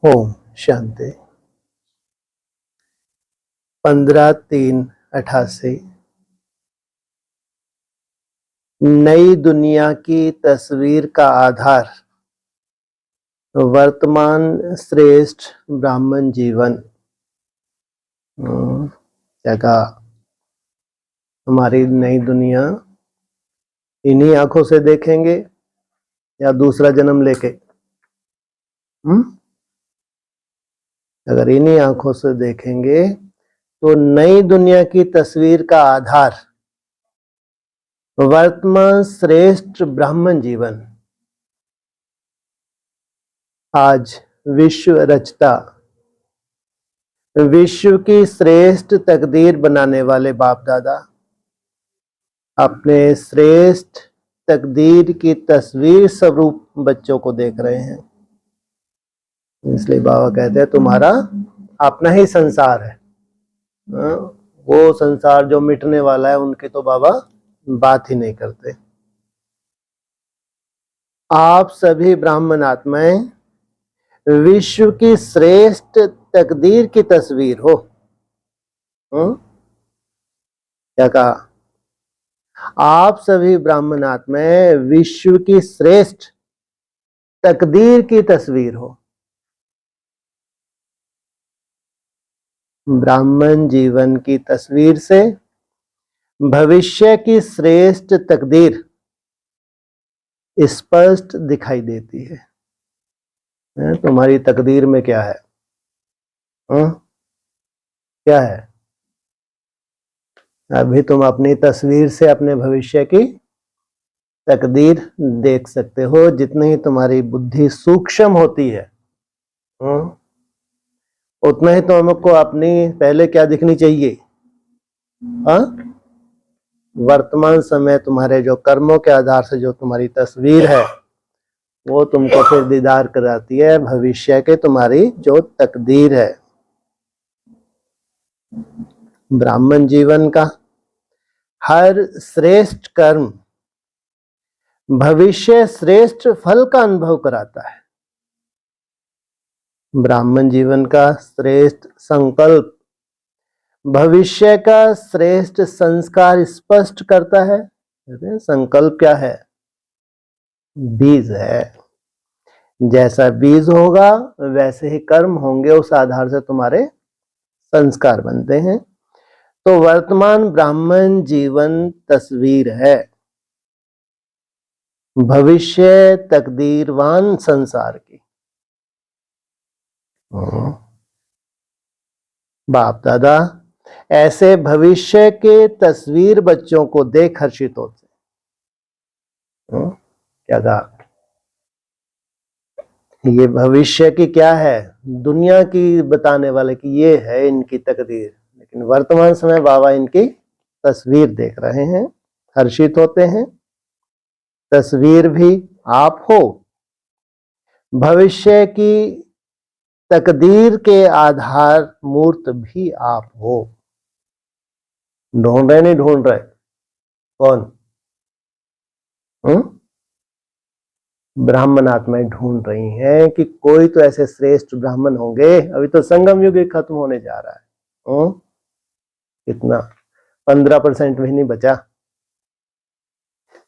ओम शांति। 15/3/88 नई दुनिया की तस्वीर का आधार वर्तमान श्रेष्ठ ब्राह्मण जीवन। क्या कहा? हमारी नई दुनिया इन्हीं आंखों से देखेंगे या दूसरा जन्म लेके? अगर इन्हीं आंखों से देखेंगे तो नई दुनिया की तस्वीर का आधार वर्तमान श्रेष्ठ ब्राह्मण जीवन। आज विश्व रचता, विश्व की श्रेष्ठ तकदीर बनाने वाले बाप दादा अपने श्रेष्ठ तकदीर की तस्वीर स्वरूप बच्चों को देख रहे हैं। इसलिए बाबा कहते हैं तुम्हारा अपना ही संसार है। वो संसार जो मिटने वाला है उनकी तो बाबा बात ही नहीं करते। आप सभी ब्राह्मण आत्माएं विश्व की श्रेष्ठ तकदीर की तस्वीर हो। क्या कहा? आप सभी ब्राह्मण आत्माएं विश्व की श्रेष्ठ तकदीर की तस्वीर हो। ब्राह्मण जीवन की तस्वीर से भविष्य की श्रेष्ठ तकदीर स्पष्ट दिखाई देती है। तुम्हारी तकदीर में क्या है? क्या है? अभी तुम अपनी तस्वीर से अपने भविष्य की तकदीर देख सकते हो। जितनी ही तुम्हारी बुद्धि सूक्ष्म होती है उतना ही तुमको अपनी पहले क्या दिखनी चाहिए? वर्तमान समय तुम्हारे जो कर्मों के आधार से जो तुम्हारी तस्वीर है वो तुमको फिर दीदार कराती है भविष्य के तुम्हारी जो तकदीर है। ब्राह्मण जीवन का हर श्रेष्ठ कर्म भविष्य श्रेष्ठ फल का अनुभव कराता है। ब्राह्मण जीवन का श्रेष्ठ संकल्प भविष्य का श्रेष्ठ संस्कार स्पष्ट करता है। संकल्प क्या है? बीज है। जैसा बीज होगा वैसे ही कर्म होंगे, उस आधार से तुम्हारे संस्कार बनते हैं। तो वर्तमान ब्राह्मण जीवन तस्वीर है भविष्य तकदीरवान संसार की। बाप दादा ऐसे भविष्य के तस्वीर बच्चों को देख हर्षित होते। क्या कहा? ये भविष्य की क्या है? दुनिया की बताने वाले की ये है इनकी तकदीर, लेकिन वर्तमान समय बाबा इनकी तस्वीर देख रहे हैं, हर्षित होते हैं। तस्वीर भी आप हो, भविष्य की तकदीर के आधार मूर्त भी आप हो। ढूंढ रहे नहीं ढूंढ रहे? कौन? ब्राह्मण आत्माएं ढूंढ रही हैं कि कोई तो ऐसे श्रेष्ठ ब्राह्मण होंगे। अभी तो संगम युग खत्म होने जा रहा है। कितना? 15% भी नहीं बचा।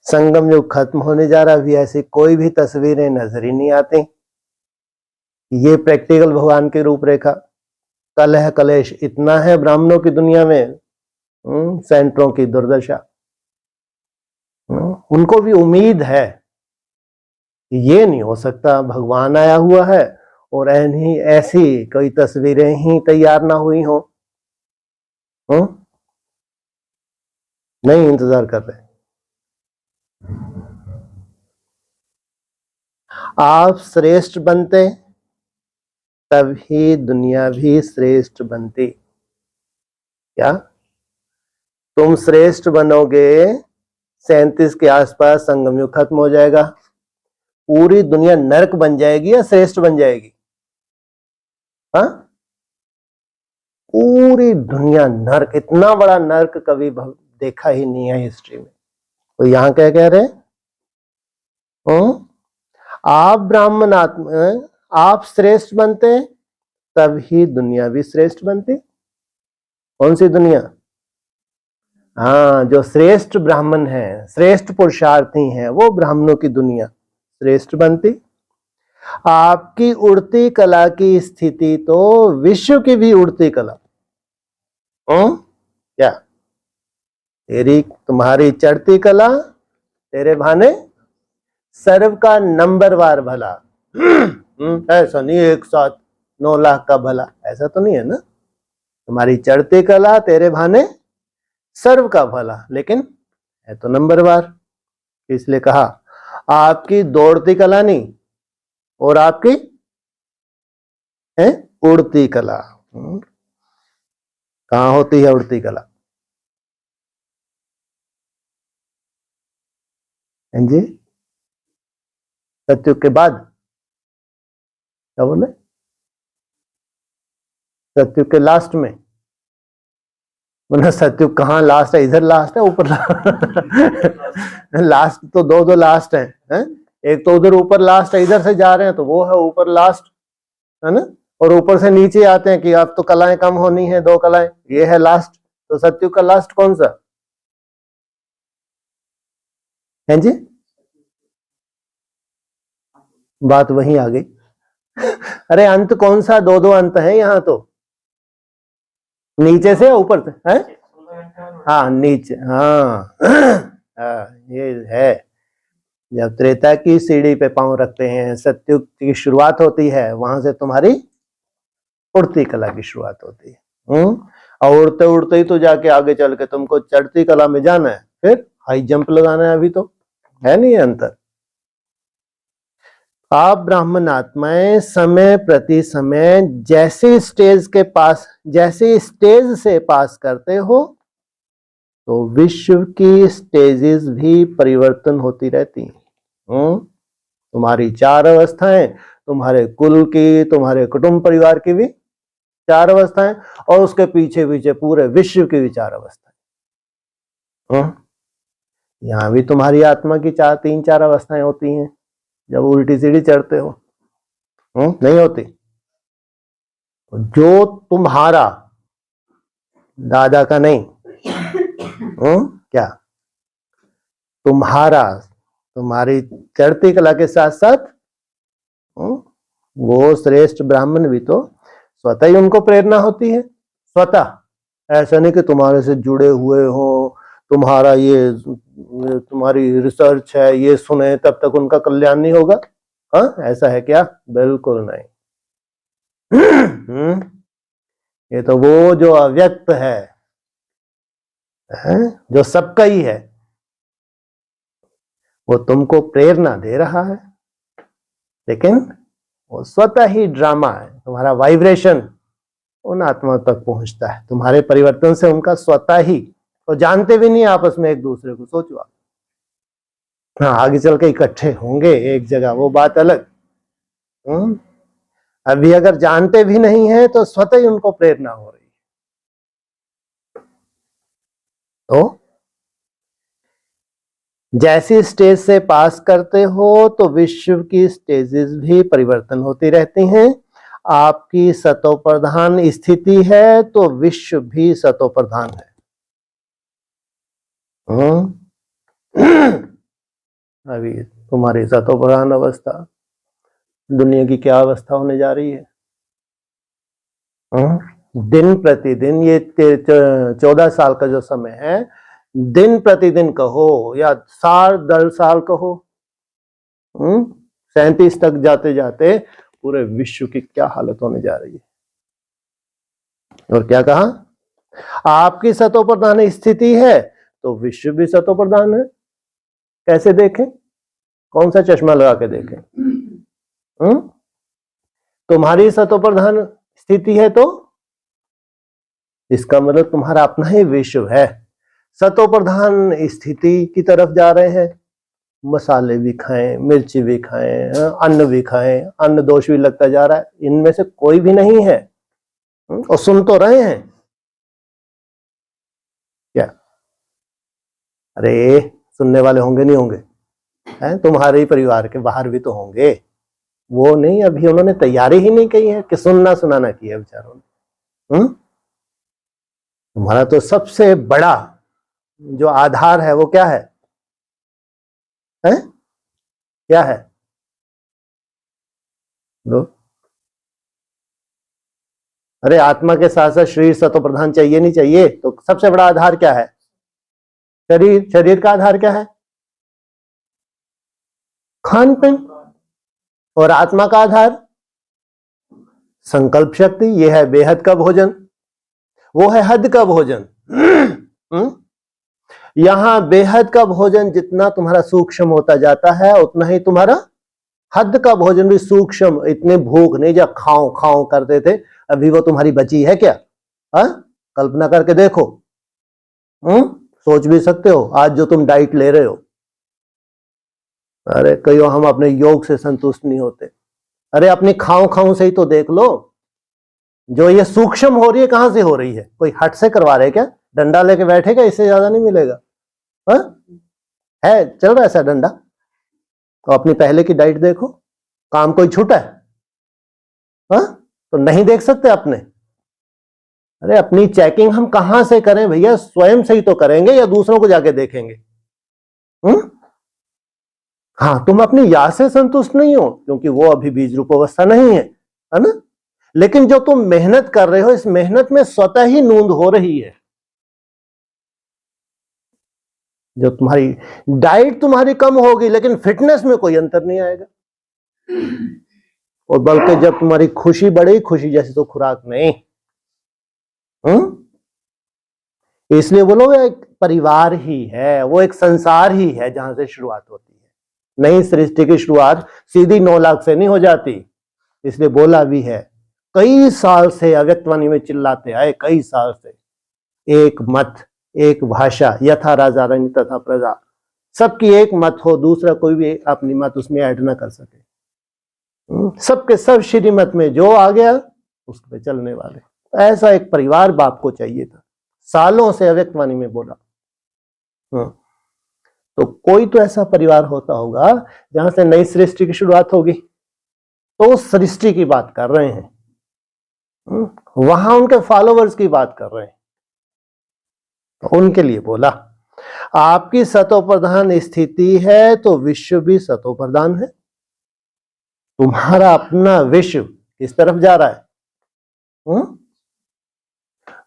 संगम युग खत्म होने जा रहा, अभी ऐसी कोई भी तस्वीरें नजर ही नहीं आती। ये प्रैक्टिकल भगवान की रूपरेखा। कलह कलेश इतना है ब्राह्मणों की दुनिया में, सेंटरों की दुर्दशा। उनको भी उम्मीद है, ये नहीं हो सकता भगवान आया हुआ है और ऐसी कोई तस्वीरें ही तैयार ना हुई हो। नहीं इंतजार कर रहे। आप श्रेष्ठ बनते तभी दुनिया भी श्रेष्ठ बनती। क्या? तुम श्रेष्ठ बनोगे 37 के आसपास संगम युग खत्म हो जाएगा, पूरी दुनिया नरक बन जाएगी या श्रेष्ठ बन जाएगी? पूरी दुनिया नरक। इतना बड़ा नरक कभी देखा ही नहीं है हिस्ट्री में। तो यहां क्या कह रहे हैं? आप ब्राह्मण आत्मा आप श्रेष्ठ बनते हैं तभी दुनिया भी श्रेष्ठ बनती। कौन सी दुनिया? हाँ, जो श्रेष्ठ ब्राह्मण है, श्रेष्ठ पुरुषार्थी हैं, वो ब्राह्मणों की दुनिया श्रेष्ठ बनती। आपकी उड़ती कला की स्थिति तो विश्व की भी उड़ती कला। क्या तुम्हारी चढ़ती कला तेरे भाने सर्व का नंबरवार भला। ऐसा नहीं एक साथ 9 लाख का भला, ऐसा तो नहीं है ना। तुम्हारी चढ़ती कला तेरे भाने सर्व का भला, लेकिन है तो नंबरवार। इसलिए कहा आपकी दौड़ती कला नहीं, और आपकी है उड़ती कला। कहां होती है उड़ती कला? जी, सत्युग के बाद। क्या बोले? सत्युग के लास्ट में। मतलब सत्युग कहाँ लास्ट है? इधर लास्ट है, ऊपर लास्ट तो दो लास्ट है? एक तो उधर ऊपर लास्ट है, इधर से जा रहे हैं तो वो है ऊपर लास्ट, है ना। और ऊपर से नीचे आते हैं कि अब तो कलाएं कम होनी है, 2 कलाएं, ये है लास्ट। तो सत्युग का लास्ट कौन सा है जी? बात वहीं आ गई। अरे अंत कौन सा? 2 अंत है यहाँ तो, नीचे से ऊपर से है। हाँ नीचे, हाँ ये है। जब त्रेता की सीढ़ी पे पांव रखते हैं, सत्युग की शुरुआत होती है, वहां से तुम्हारी उड़ती कला की शुरुआत होती है। और उड़ते उड़ते ही तो जाके आगे चल के तुमको चढ़ती कला में जाना है, फिर हाई जंप लगाना है। अभी तो है नहीं अंतर। आप ब्राह्मण आत्माएं समय प्रति समय जैसे स्टेज से पास करते हो, तो विश्व की स्टेजेस भी परिवर्तन होती रहती हैं। तुम्हारी 4 अवस्थाएं, तुम्हारे कुल की, तुम्हारे कुटुंब परिवार की भी 4 अवस्थाएं, और उसके पीछे पीछे पूरे विश्व की भी 4 अवस्थाएं। यहां भी तुम्हारी आत्मा की 3-4 अवस्थाएं होती हैं जब उल्टी सीढ़ी चढ़ते हो। नहीं होती? जो तुम्हारा, दादा का नहीं, क्या तुम्हारा, तुम्हारी चढ़ती कला के साथ साथ वो श्रेष्ठ ब्राह्मण भी तो स्वतः ही उनको प्रेरणा होती है। स्वतः, ऐसा नहीं कि तुम्हारे से जुड़े हुए हो, तुम्हारा ये तुम्हारी रिसर्च है, ये सुने तब तक उनका कल्याण नहीं होगा। हाँ, ऐसा है क्या? बिल्कुल नहीं। ये तो वो जो अव्यक्त है, जो सबका ही है, वो तुमको प्रेरणा दे रहा है, लेकिन वो स्वतः ही ड्रामा है। तुम्हारा वाइब्रेशन उन आत्मा तक पहुंचता है, तुम्हारे परिवर्तन से उनका स्वतः ही, तो जानते भी नहीं आपस में एक दूसरे को। सोचो आप, हाँ आगे चल के इकट्ठे होंगे एक जगह, वो बात अलग। अभी अगर जानते भी नहीं है तो स्वतः ही उनको प्रेरणा हो रही है। तो जैसी स्टेज से पास करते हो तो विश्व की स्टेजेस भी परिवर्तन होती रहती हैं। आपकी सतो प्रधान स्थिति है तो विश्व भी सतो प्रधान है। अभी तुम्हारी सतो प्रधान अवस्था, दुनिया की क्या अवस्था होने जा रही है? दिन प्रतिदिन, ये 14 साल का जो समय है, दिन प्रतिदिन कहो या साल दर साल कहो, 37 तक जाते जाते पूरे विश्व की क्या हालत होने जा रही है। और क्या कहा? आपकी सतो प्रधान स्थिति है तो विश्व भी सतो प्रधान है। कैसे देखें? कौन सा चश्मा लगा के देखें? तुम्हारी सतो प्रधान स्थिति है तो इसका मतलब तुम्हारा अपना ही विश्व है। सतो प्रधान स्थिति की तरफ जा रहे हैं, मसाले भी खाएं, मिर्ची भी खाएं, अन्न भी खाएं, अन्न दोष भी लगता जा रहा है, इनमें से कोई भी नहीं है। और सुन तो रहे हैं क्या? अरे सुनने वाले होंगे नहीं होंगे? तुम्हारे ही परिवार के बाहर भी तो होंगे। वो नहीं, अभी उन्होंने तैयारी ही नहीं की है कि सुनना सुनाना की है बेचारों ने। तुम्हारा तो सबसे बड़ा जो आधार है वो क्या है? क्या है? लो, अरे आत्मा के साथ साथ शरीर सतो प्रधान चाहिए नहीं चाहिए? तो सबसे बड़ा आधार क्या है? शरीर। शरीर का आधार क्या है? खान पीन। और आत्मा का आधार संकल्प शक्ति। यह है बेहद का भोजन, वो है हद का भोजन। यहां बेहद का भोजन जितना तुम्हारा सूक्ष्म होता जाता है उतना ही तुम्हारा हद का भोजन भी सूक्ष्म। इतने भूख नहीं जब खाओ खाओ करते थे, अभी वो तुम्हारी बची है क्या? कल्पना करके देखो। सोच भी सकते हो आज जो तुम डाइट ले रहे हो। अरे कईयों हम अपने योग से संतुष्ट नहीं होते। अरे अपनी खाओ खाओ से ही तो देख लो। जो ये सूक्ष्म हो रही है कहां से हो रही है? कोई हट से करवा रहे क्या? डंडा लेके बैठेगा, इससे ज्यादा नहीं मिलेगा। है चल रहा है ऐसा डंडा? तो अपनी पहले की डाइट देखो, काम कोई छूटा है? तो नहीं देख सकते अपने? अरे अपनी चेकिंग हम कहां से करें भैया? स्वयं से ही तो करेंगे या दूसरों को जाके देखेंगे? हाँ, तुम अपनी याद से संतुष्ट नहीं हो क्योंकि वो अभी बीज रूप अवस्था नहीं है ना? लेकिन जो तुम मेहनत कर रहे हो, इस मेहनत में स्वतः ही नूंद हो रही है। जो तुम्हारी डाइट तुम्हारी कम होगी लेकिन फिटनेस में कोई अंतर नहीं आएगा। और बल्कि जब तुम्हारी खुशी बढ़ेगी, खुशी जैसी तो खुराक नहीं। इसलिए बोलो एक परिवार ही है, वो एक संसार ही है जहां से शुरुआत होती है। नई सृष्टि की शुरुआत सीधी 9 लाख से नहीं हो जाती। इसलिए बोला भी है, कई साल से अव्यक्तवाणी में चिल्लाते आए, कई साल से एक मत एक भाषा, यथा राजा रंग तथा प्रजा। सबकी एक मत हो, दूसरा कोई भी अपनी मत उसमें ऐड ना कर सके। सबके सब श्रीमत में जो आ गया उस पे चलने वाले। ऐसा एक परिवार बाप को चाहिए था। सालों से अव्यक्तवाणी में बोला। तो कोई तो ऐसा परिवार होता होगा जहां से नई सृष्टि की शुरुआत होगी। तो उस सृष्टि की बात कर रहे हैं, वहां उनके फॉलोवर्स की बात कर रहे हैं। तो उनके लिए बोला, आपकी सतो प्रधान स्थिति है तो विश्व भी सतो प्रधान है। तुम्हारा अपना विश्व किस तरफ जा रहा है?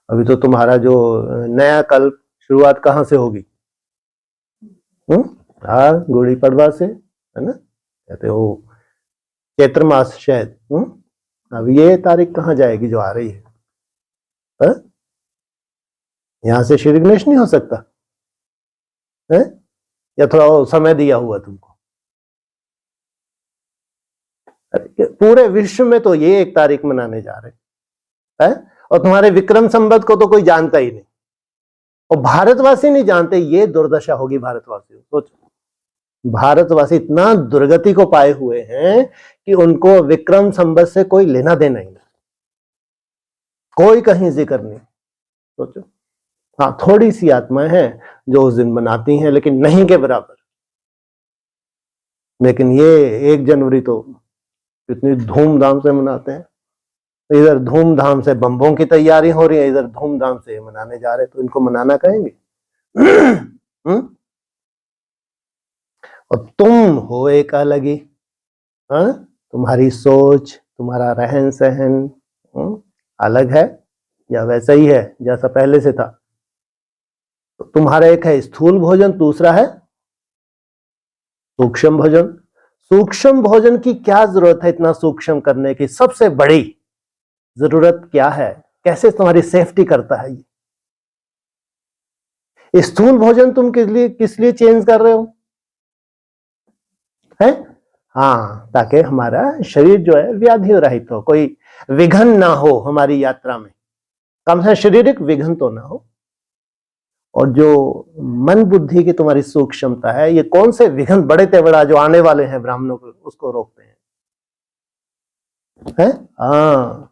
अभी तो तुम्हारा जो नया कल्प शुरुआत कहां से होगी? गुड़ी पड़वा से, है ना? कहते हो चैत्र मास शायद। अब ये तारीख कहां जाएगी जो आ रही है? यहां से श्री गणेश नहीं हो सकता है? या थोड़ा समय दिया हुआ तुमको? पूरे विश्व में तो ये 1 तारीख मनाने जा रहे हैं। और तुम्हारे विक्रम संवत को तो कोई जानता ही नहीं, और भारतवासी नहीं जानते। ये दुर्दशा होगी भारतवासियों। सोचो, भारतवासी इतना दुर्गति को पाए हुए हैं कि उनको विक्रम संवत से कोई लेना देना ही नहीं, कोई कहीं जिक्र नहीं। सोचो, हाँ थोड़ी सी आत्माएं हैं जो उस दिन मनाती हैं, लेकिन नहीं के बराबर। लेकिन ये 1 जनवरी तो इतनी धूमधाम से मनाते हैं। इधर धूमधाम से बम्बों की तैयारी हो रही है, इधर धूमधाम से मनाने जा रहे, तो इनको मनाना कहेंगे? और तुम हो एक अलग ही। तुम्हारी सोच, तुम्हारा रहन सहन अलग है या वैसा ही है जैसा पहले से था? तो तुम्हारा एक है स्थूल भोजन, दूसरा है सूक्ष्म भोजन। सूक्ष्म भोजन की क्या जरूरत है इतना सूक्ष्म करने की? सबसे बड़ी जरूरत क्या है? कैसे तुम्हारी सेफ्टी करता है ये? स्थूल भोजन तुम किस लिए चेंज कर रहे हो? है? हाँ, ताकि हमारा शरीर जो है व्याधि रहित हो, कोई विघन ना हो हमारी यात्रा में। कम से शारीरिक विघन तो ना हो। और जो मन बुद्धि की तुम्हारी सूक्ष्मता है, ये कौन से विघन बड़े ते बड़ा जो आने वाले हैं ब्राह्मणों को, उसको रोकते हैं। हाँ,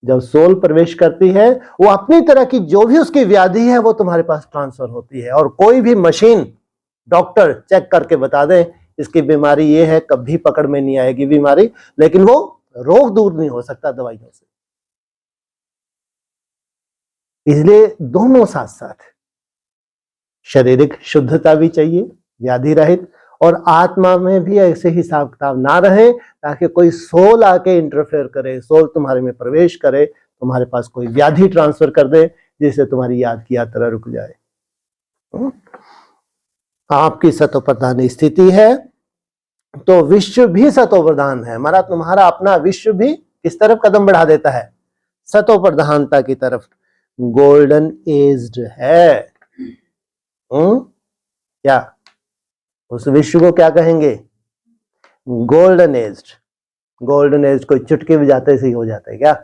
जब सोल प्रवेश करती है, वो अपनी तरह की जो भी उसकी व्याधि है वो तुम्हारे पास ट्रांसफर होती है। और कोई भी मशीन, डॉक्टर चेक करके बता दें इसकी बीमारी ये है, कभी पकड़ में नहीं आएगी बीमारी, लेकिन वो रोग दूर नहीं हो सकता दवाइयों से। इसलिए दोनों साथ साथ, शारीरिक शुद्धता भी चाहिए, व्याधि रहित, और आत्मा में भी ऐसे हिसाब किताब ना रहे ताकि कोई सोल आके इंटरफेयर करे, सोल तुम्हारे में प्रवेश करे, तुम्हारे पास कोई व्याधि ट्रांसफर कर दे जिससे तुम्हारी याद की यात्रा रुक जाए। आपकी सतो प्रधान स्थिति है तो विश्व भी सतो प्रधान है। हमारा तुम्हारा अपना विश्व भी किस तरफ कदम बढ़ा देता है? सतो प्रधानता की तरफ। गोल्डन एज्ड है। क्या उस विश्व को क्या कहेंगे? Golden aged. गोल्डन एज कोई चुटके बजाते से ही हो जाता है क्या?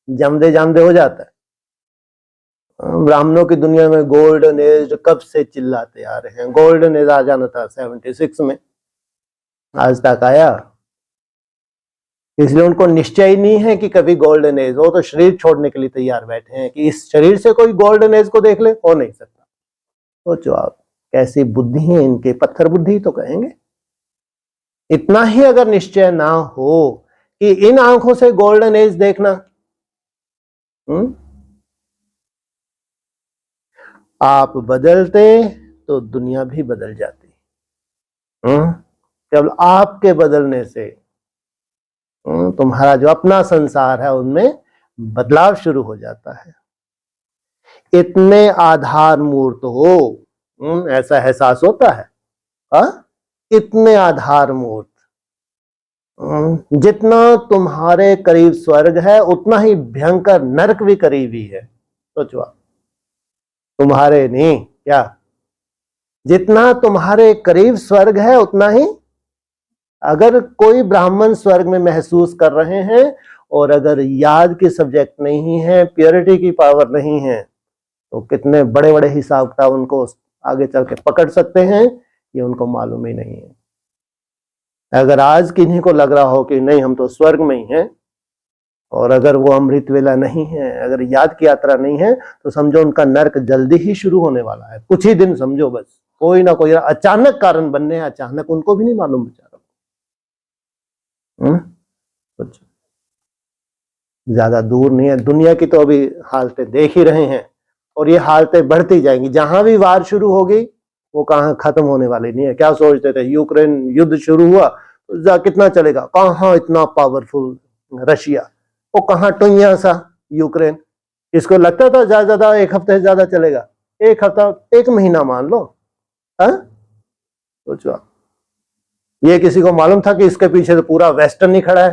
जमदे जामदे हो जाता है। ब्राह्मणों की दुनिया में गोल्डन एज कब से चिल्लाते आ रहे हैं। गोल्डन एज आ जाना था 76 में, आज तक आया? इसलिए उनको निश्चय ही नहीं है कि कभी गोल्डन एज हो, तो शरीर छोड़ने के लिए तैयार बैठे हैं कि इस शरीर से कोई गोल्डन एज को देख ले, हो नहीं सकता। सोचो आप कैसी बुद्धि है इनके, पत्थर बुद्धि तो कहेंगे। इतना ही अगर निश्चय ना हो कि इन आंखों से गोल्डन एज देखना, आप बदलते तो दुनिया भी बदल जाती। केवल आपके बदलने से तुम्हारा जो अपना संसार है उनमें बदलाव शुरू हो जाता है। इतने आधार मूर्त हो, ऐसा एहसास होता है। इतने आधार मूर्त, जितना तुम्हारे करीब स्वर्ग है उतना ही भयंकर नरक भी करीब ही है। सोचो आप, तुम्हारे नहीं क्या, जितना तुम्हारे करीब स्वर्ग है उतना ही, अगर कोई ब्राह्मण स्वर्ग में महसूस कर रहे हैं और अगर याद की सब्जेक्ट नहीं है, प्योरिटी की पावर नहीं है, तो कितने बड़े बड़े हिसाब किताब उनको आगे चल के पकड़ सकते हैं, ये उनको मालूम ही नहीं है। अगर आज किन्हीं को लग रहा हो कि नहीं हम तो स्वर्ग में ही हैं, और अगर वो अमृत वेला नहीं है, अगर याद की यात्रा नहीं है, तो समझो उनका नरक जल्दी ही शुरू होने वाला है। कुछ ही दिन समझो, बस कोई ना कोई अचानक कारण बनने, अचानक उनको भी नहीं मालूम बेचारा। ज्यादा दूर नहीं है, दुनिया की तो अभी हालतें देख ही रहे हैं, और ये हालतें बढ़ती जाएंगी। जहां भी वार शुरू होगी वो कहां खत्म होने वाली नहीं है। क्या सोचते थे यूक्रेन युद्ध शुरू हुआ तो कितना चलेगा, कहां इतना पावरफुल रशिया, वो कहां टुइया सा यूक्रेन। इसको लगता था ज्यादा एक हफ्ते से ज्यादा चलेगा, एक हफ्ता, एक महीना मान लो। सोचो, ये किसी को मालूम था कि इसके पीछे तो पूरा वेस्टर्न ही खड़ा है?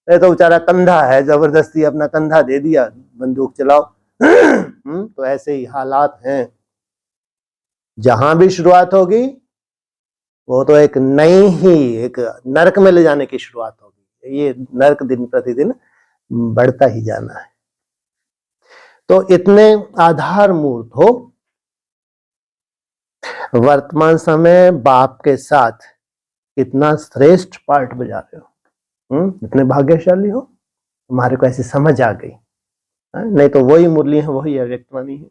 ये तो बेचारा कंधा है, जबरदस्ती अपना कंधा दे दिया, बंदूक चलाओ। तो ऐसे ही हालात हैं। जहां भी शुरुआत होगी वो तो एक नई ही एक नरक में ले जाने की शुरुआत होगी। ये नरक दिन प्रतिदिन बढ़ता ही जाना है। तो इतने आधार मूर्त हो, वर्तमान समय बाप के साथ कितना श्रेष्ठ पार्ट बजा रहे हो। इतने भाग्यशाली हो, तुम्हारे को ऐसी समझ आ गई। नहीं तो वही मुरली है, वही अव्यक्तवाणी है।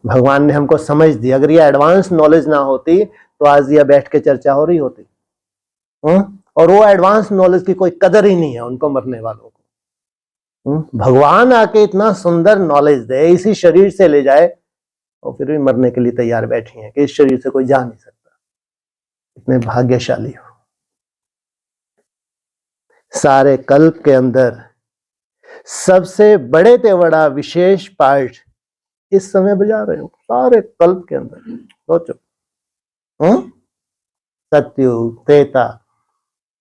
भगवान ने हमको समझ दी। अगर ये एडवांस नॉलेज ना होती तो आज ये बैठ के चर्चा हो रही होती। और वो एडवांस नॉलेज की कोई कदर ही नहीं है उनको, मरने वालों को। भगवान आके इतना सुंदर नॉलेज दे, इसी शरीर से ले जाए, और फिर भी मरने के लिए तैयार बैठी हैं कि इस शरीर से कोई जा नहीं सकता। इतने भाग्यशाली हो। सारे कल्प के अंदर सबसे बड़े ते बड़ा विशेष पार्ट इस समय बजा रहे हो, सारे कल्प के अंदर। सोचो, सतयुग, त्रेता,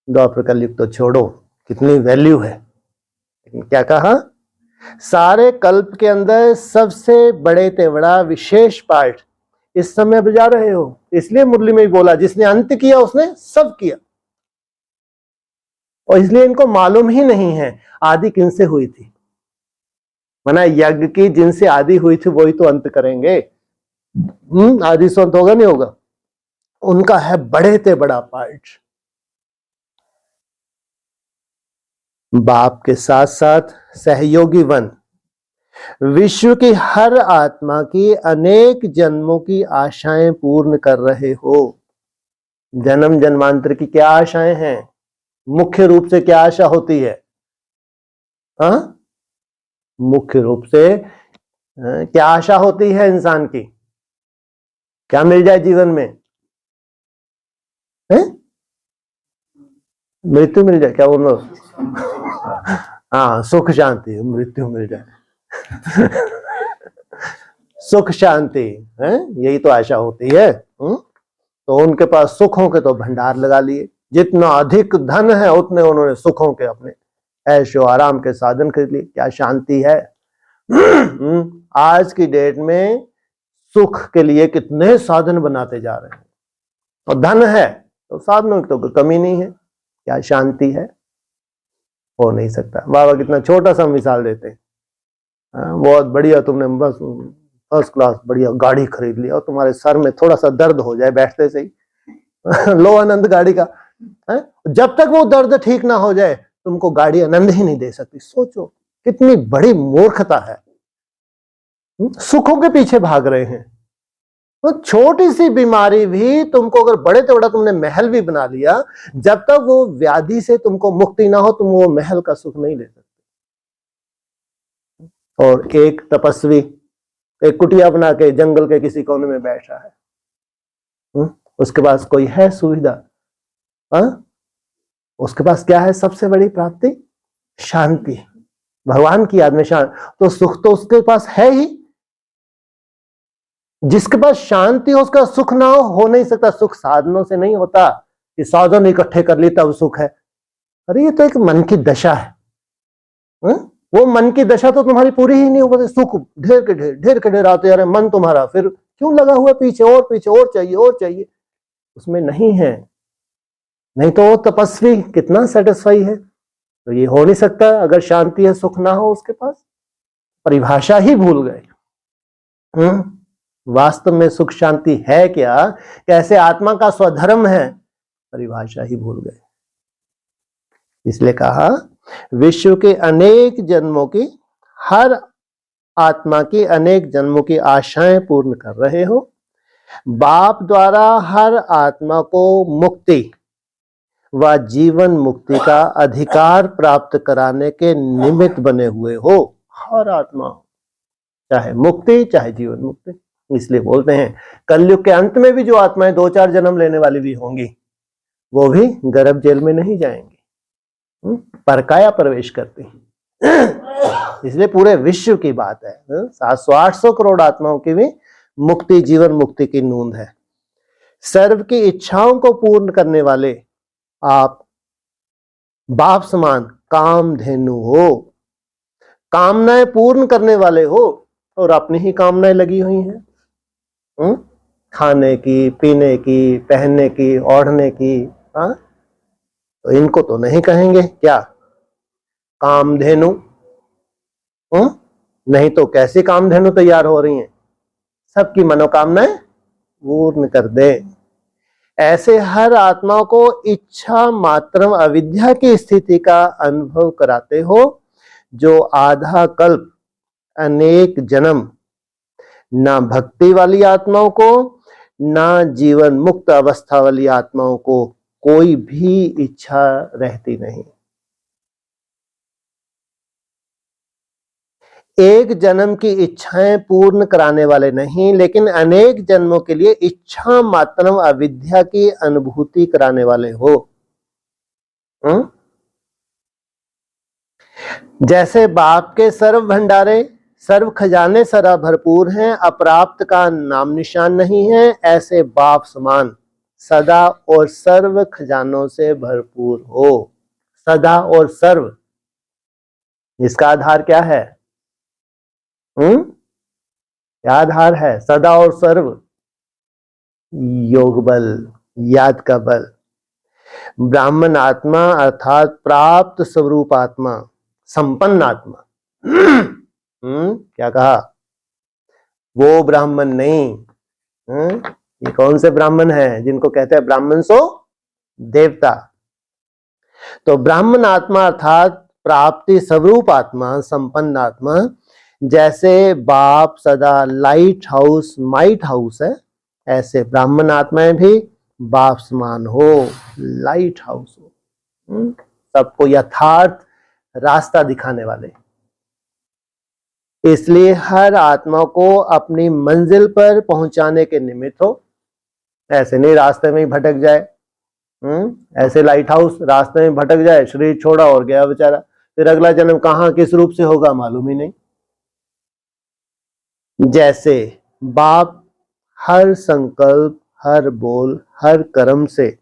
द्वापर कलयुग तो छोड़ो, कितनी वैल्यू है। लेकिन क्या कहा, सारे कल्प के अंदर सबसे बड़े ते बड़ा विशेष पार्ट इस समय बजा रहे हो। इसलिए मुरली में भी बोला, जिसने अंत किया उसने सब किया। और इसलिए इनको मालूम ही नहीं है आदि किनसे हुई थी। माना यज्ञ की जिनसे आदि हुई थी वही तो अंत करेंगे। आदि से अंत होगा नहीं होगा। उनका है बड़े ते बड़ा पार्ट। बाप के साथ साथ सहयोगी वन, विश्व की हर आत्मा की अनेक जन्मों की आशाएं पूर्ण कर रहे हो। जन्म जन्मांतर की क्या आशाएं हैं? मुख्य रूप से क्या आशा होती है? हाँ, मुख्य रूप से क्या आशा होती है इंसान की? क्या मिल जाए जीवन में? है? मृत्यु मिल जाए, क्या बोलो? हाँ, सुख शांति, मृत्यु मिल जाए। सुख शांति है, यही तो आशा होती है। तो उनके पास सुखों के तो भंडार लगा लिए, जितना अधिक धन है उतने उन्होंने सुखों के अपने ऐशो आराम के साधन खरीद लिए। क्या शांति है? आज की डेट में सुख के लिए कितने साधन बनाते जा रहे हैं, और धन है तो साधनों की तो कमी नहीं है। क्या शांति है? हो नहीं सकता। बाबा कितना छोटा सा मिसाल देते हैं, बहुत बढ़िया, तुमने बस फर्स्ट क्लास बढ़िया गाड़ी खरीद लिया और तुम्हारे सर में थोड़ा सा दर्द हो जाए बैठते से ही लो आनंद गाड़ी का है? जब तक वो दर्द ठीक ना हो जाए तुमको गाड़ी आनंद ही नहीं दे सकती। सोचो कितनी बड़ी मूर्खता है। सुखों के पीछे भाग रहे हैं। तो छोटी सी बीमारी भी तुमको, अगर बड़े से बड़ा तुमने महल भी बना लिया, जब तक वो व्याधि से तुमको मुक्ति ना हो तुम वो महल का सुख नहीं ले सकते। और एक तपस्वी एक कुटिया बना के जंगल के किसी कोने में बैठा है, उसके पास कोई है सुविधा? उसके पास क्या है सबसे बड़ी प्राप्ति? शांति, भगवान की याद में शांति। तो सुख तो उसके पास है ही। जिसके पास शांति हो उसका सुख ना हो नहीं सकता। सुख साधनों से नहीं होता कि साधन इकट्ठे कर लिए तब सुख है। अरे ये तो एक मन की दशा है। वो मन की दशा तो तुम्हारी पूरी ही नहीं हो, सुख ढेर के ढेर आते रहे, मन तुम्हारा फिर क्यों लगा हुआ पीछे और चाहिए, उसमें नहीं है। नहीं तो वो तपस्वी कितना सेटिस्फाई है। तो ये हो नहीं सकता अगर शांति है सुख ना हो उसके पास। परिभाषा ही भूल गए। वास्तव में सुख शांति है क्या? कैसे आत्मा का स्वधर्म है, परिभाषा ही भूल गए। इसलिए कहा विश्व के अनेक जन्मों की, हर आत्मा की अनेक जन्मों की आशाएं पूर्ण कर रहे हो। बाप द्वारा हर आत्मा को मुक्ति व जीवन मुक्ति का अधिकार प्राप्त कराने के निमित्त बने हुए हो। हर आत्मा, चाहे मुक्ति चाहे जीवन मुक्ति। इसलिए बोलते हैं कलयुग के अंत में भी जो आत्माएं 2-4 जन्म लेने वाली भी होंगी वो भी गर्भ जेल में नहीं जाएंगी, परकाया प्रवेश करती। इसलिए पूरे विश्व की बात है। 700-800 करोड़ आत्माओं की भी मुक्ति, जीवन मुक्ति की नूंद है। सर्व की इच्छाओं को पूर्ण करने वाले आप बाप समान कामधेनु हो। कामनाएं पूर्ण करने वाले हो और अपनी ही कामनाएं लगी हुई हैं, खाने की, पीने की, पहनने की, ओढ़ने की। तो इनको तो नहीं कहेंगे क्या कामधेनु? नहीं तो कैसी कामधेनु तैयार हो रही हैं? सबकी मनोकामनाएं पूर्ण कर दे। ऐसे हर आत्मा को इच्छा मात्र अविद्या की स्थिति का अनुभव कराते हो, जो आधा कल्प अनेक जन्म ना भक्ति वाली आत्माओं को ना जीवन मुक्त अवस्था वाली आत्माओं को कोई भी इच्छा रहती नहीं। एक जन्म की इच्छाएं पूर्ण कराने वाले नहीं, लेकिन अनेक जन्मों के लिए इच्छा मात्र अविद्या की अनुभूति कराने वाले हो। जैसे बाप के सर्व भंडारे, सर्व खजाने सदा भरपूर हैं, अप्राप्त का नाम निशान नहीं है, ऐसे बाप समान सदा और सर्व खजानों से भरपूर हो। सदा और सर्व, इसका आधार क्या है? क्या आधार है? सदा और सर्व, योग बल, याद का बल। ब्राह्मण आत्मा अर्थात प्राप्त स्वरूप आत्मा, संपन्न आत्मा। क्या कहा? वो ब्राह्मण नहीं। ये कौन से ब्राह्मण हैं जिनको कहते हैं ब्राह्मण सो देवता? तो ब्राह्मण आत्मा अर्थात प्राप्ति स्वरूप आत्मा, संपन्न आत्मा। जैसे बाप सदा लाइट हाउस माइट हाउस है, ऐसे ब्राह्मण आत्माएं भी बाप समान हो, लाइट हाउस हो, सबको यथार्थ रास्ता दिखाने वाले। इसलिए हर आत्मा को अपनी मंजिल पर पहुंचाने के निमित्त हो। ऐसे नहीं रास्ते में ही भटक जाए। ऐसे लाइट हाउस रास्ते में भटक जाए, शरीर छोड़ा और गया बेचारा, फिर अगला जन्म कहां किस रूप से होगा मालूम ही नहीं। जैसे बाप हर संकल्प, हर बोल, हर कर्म से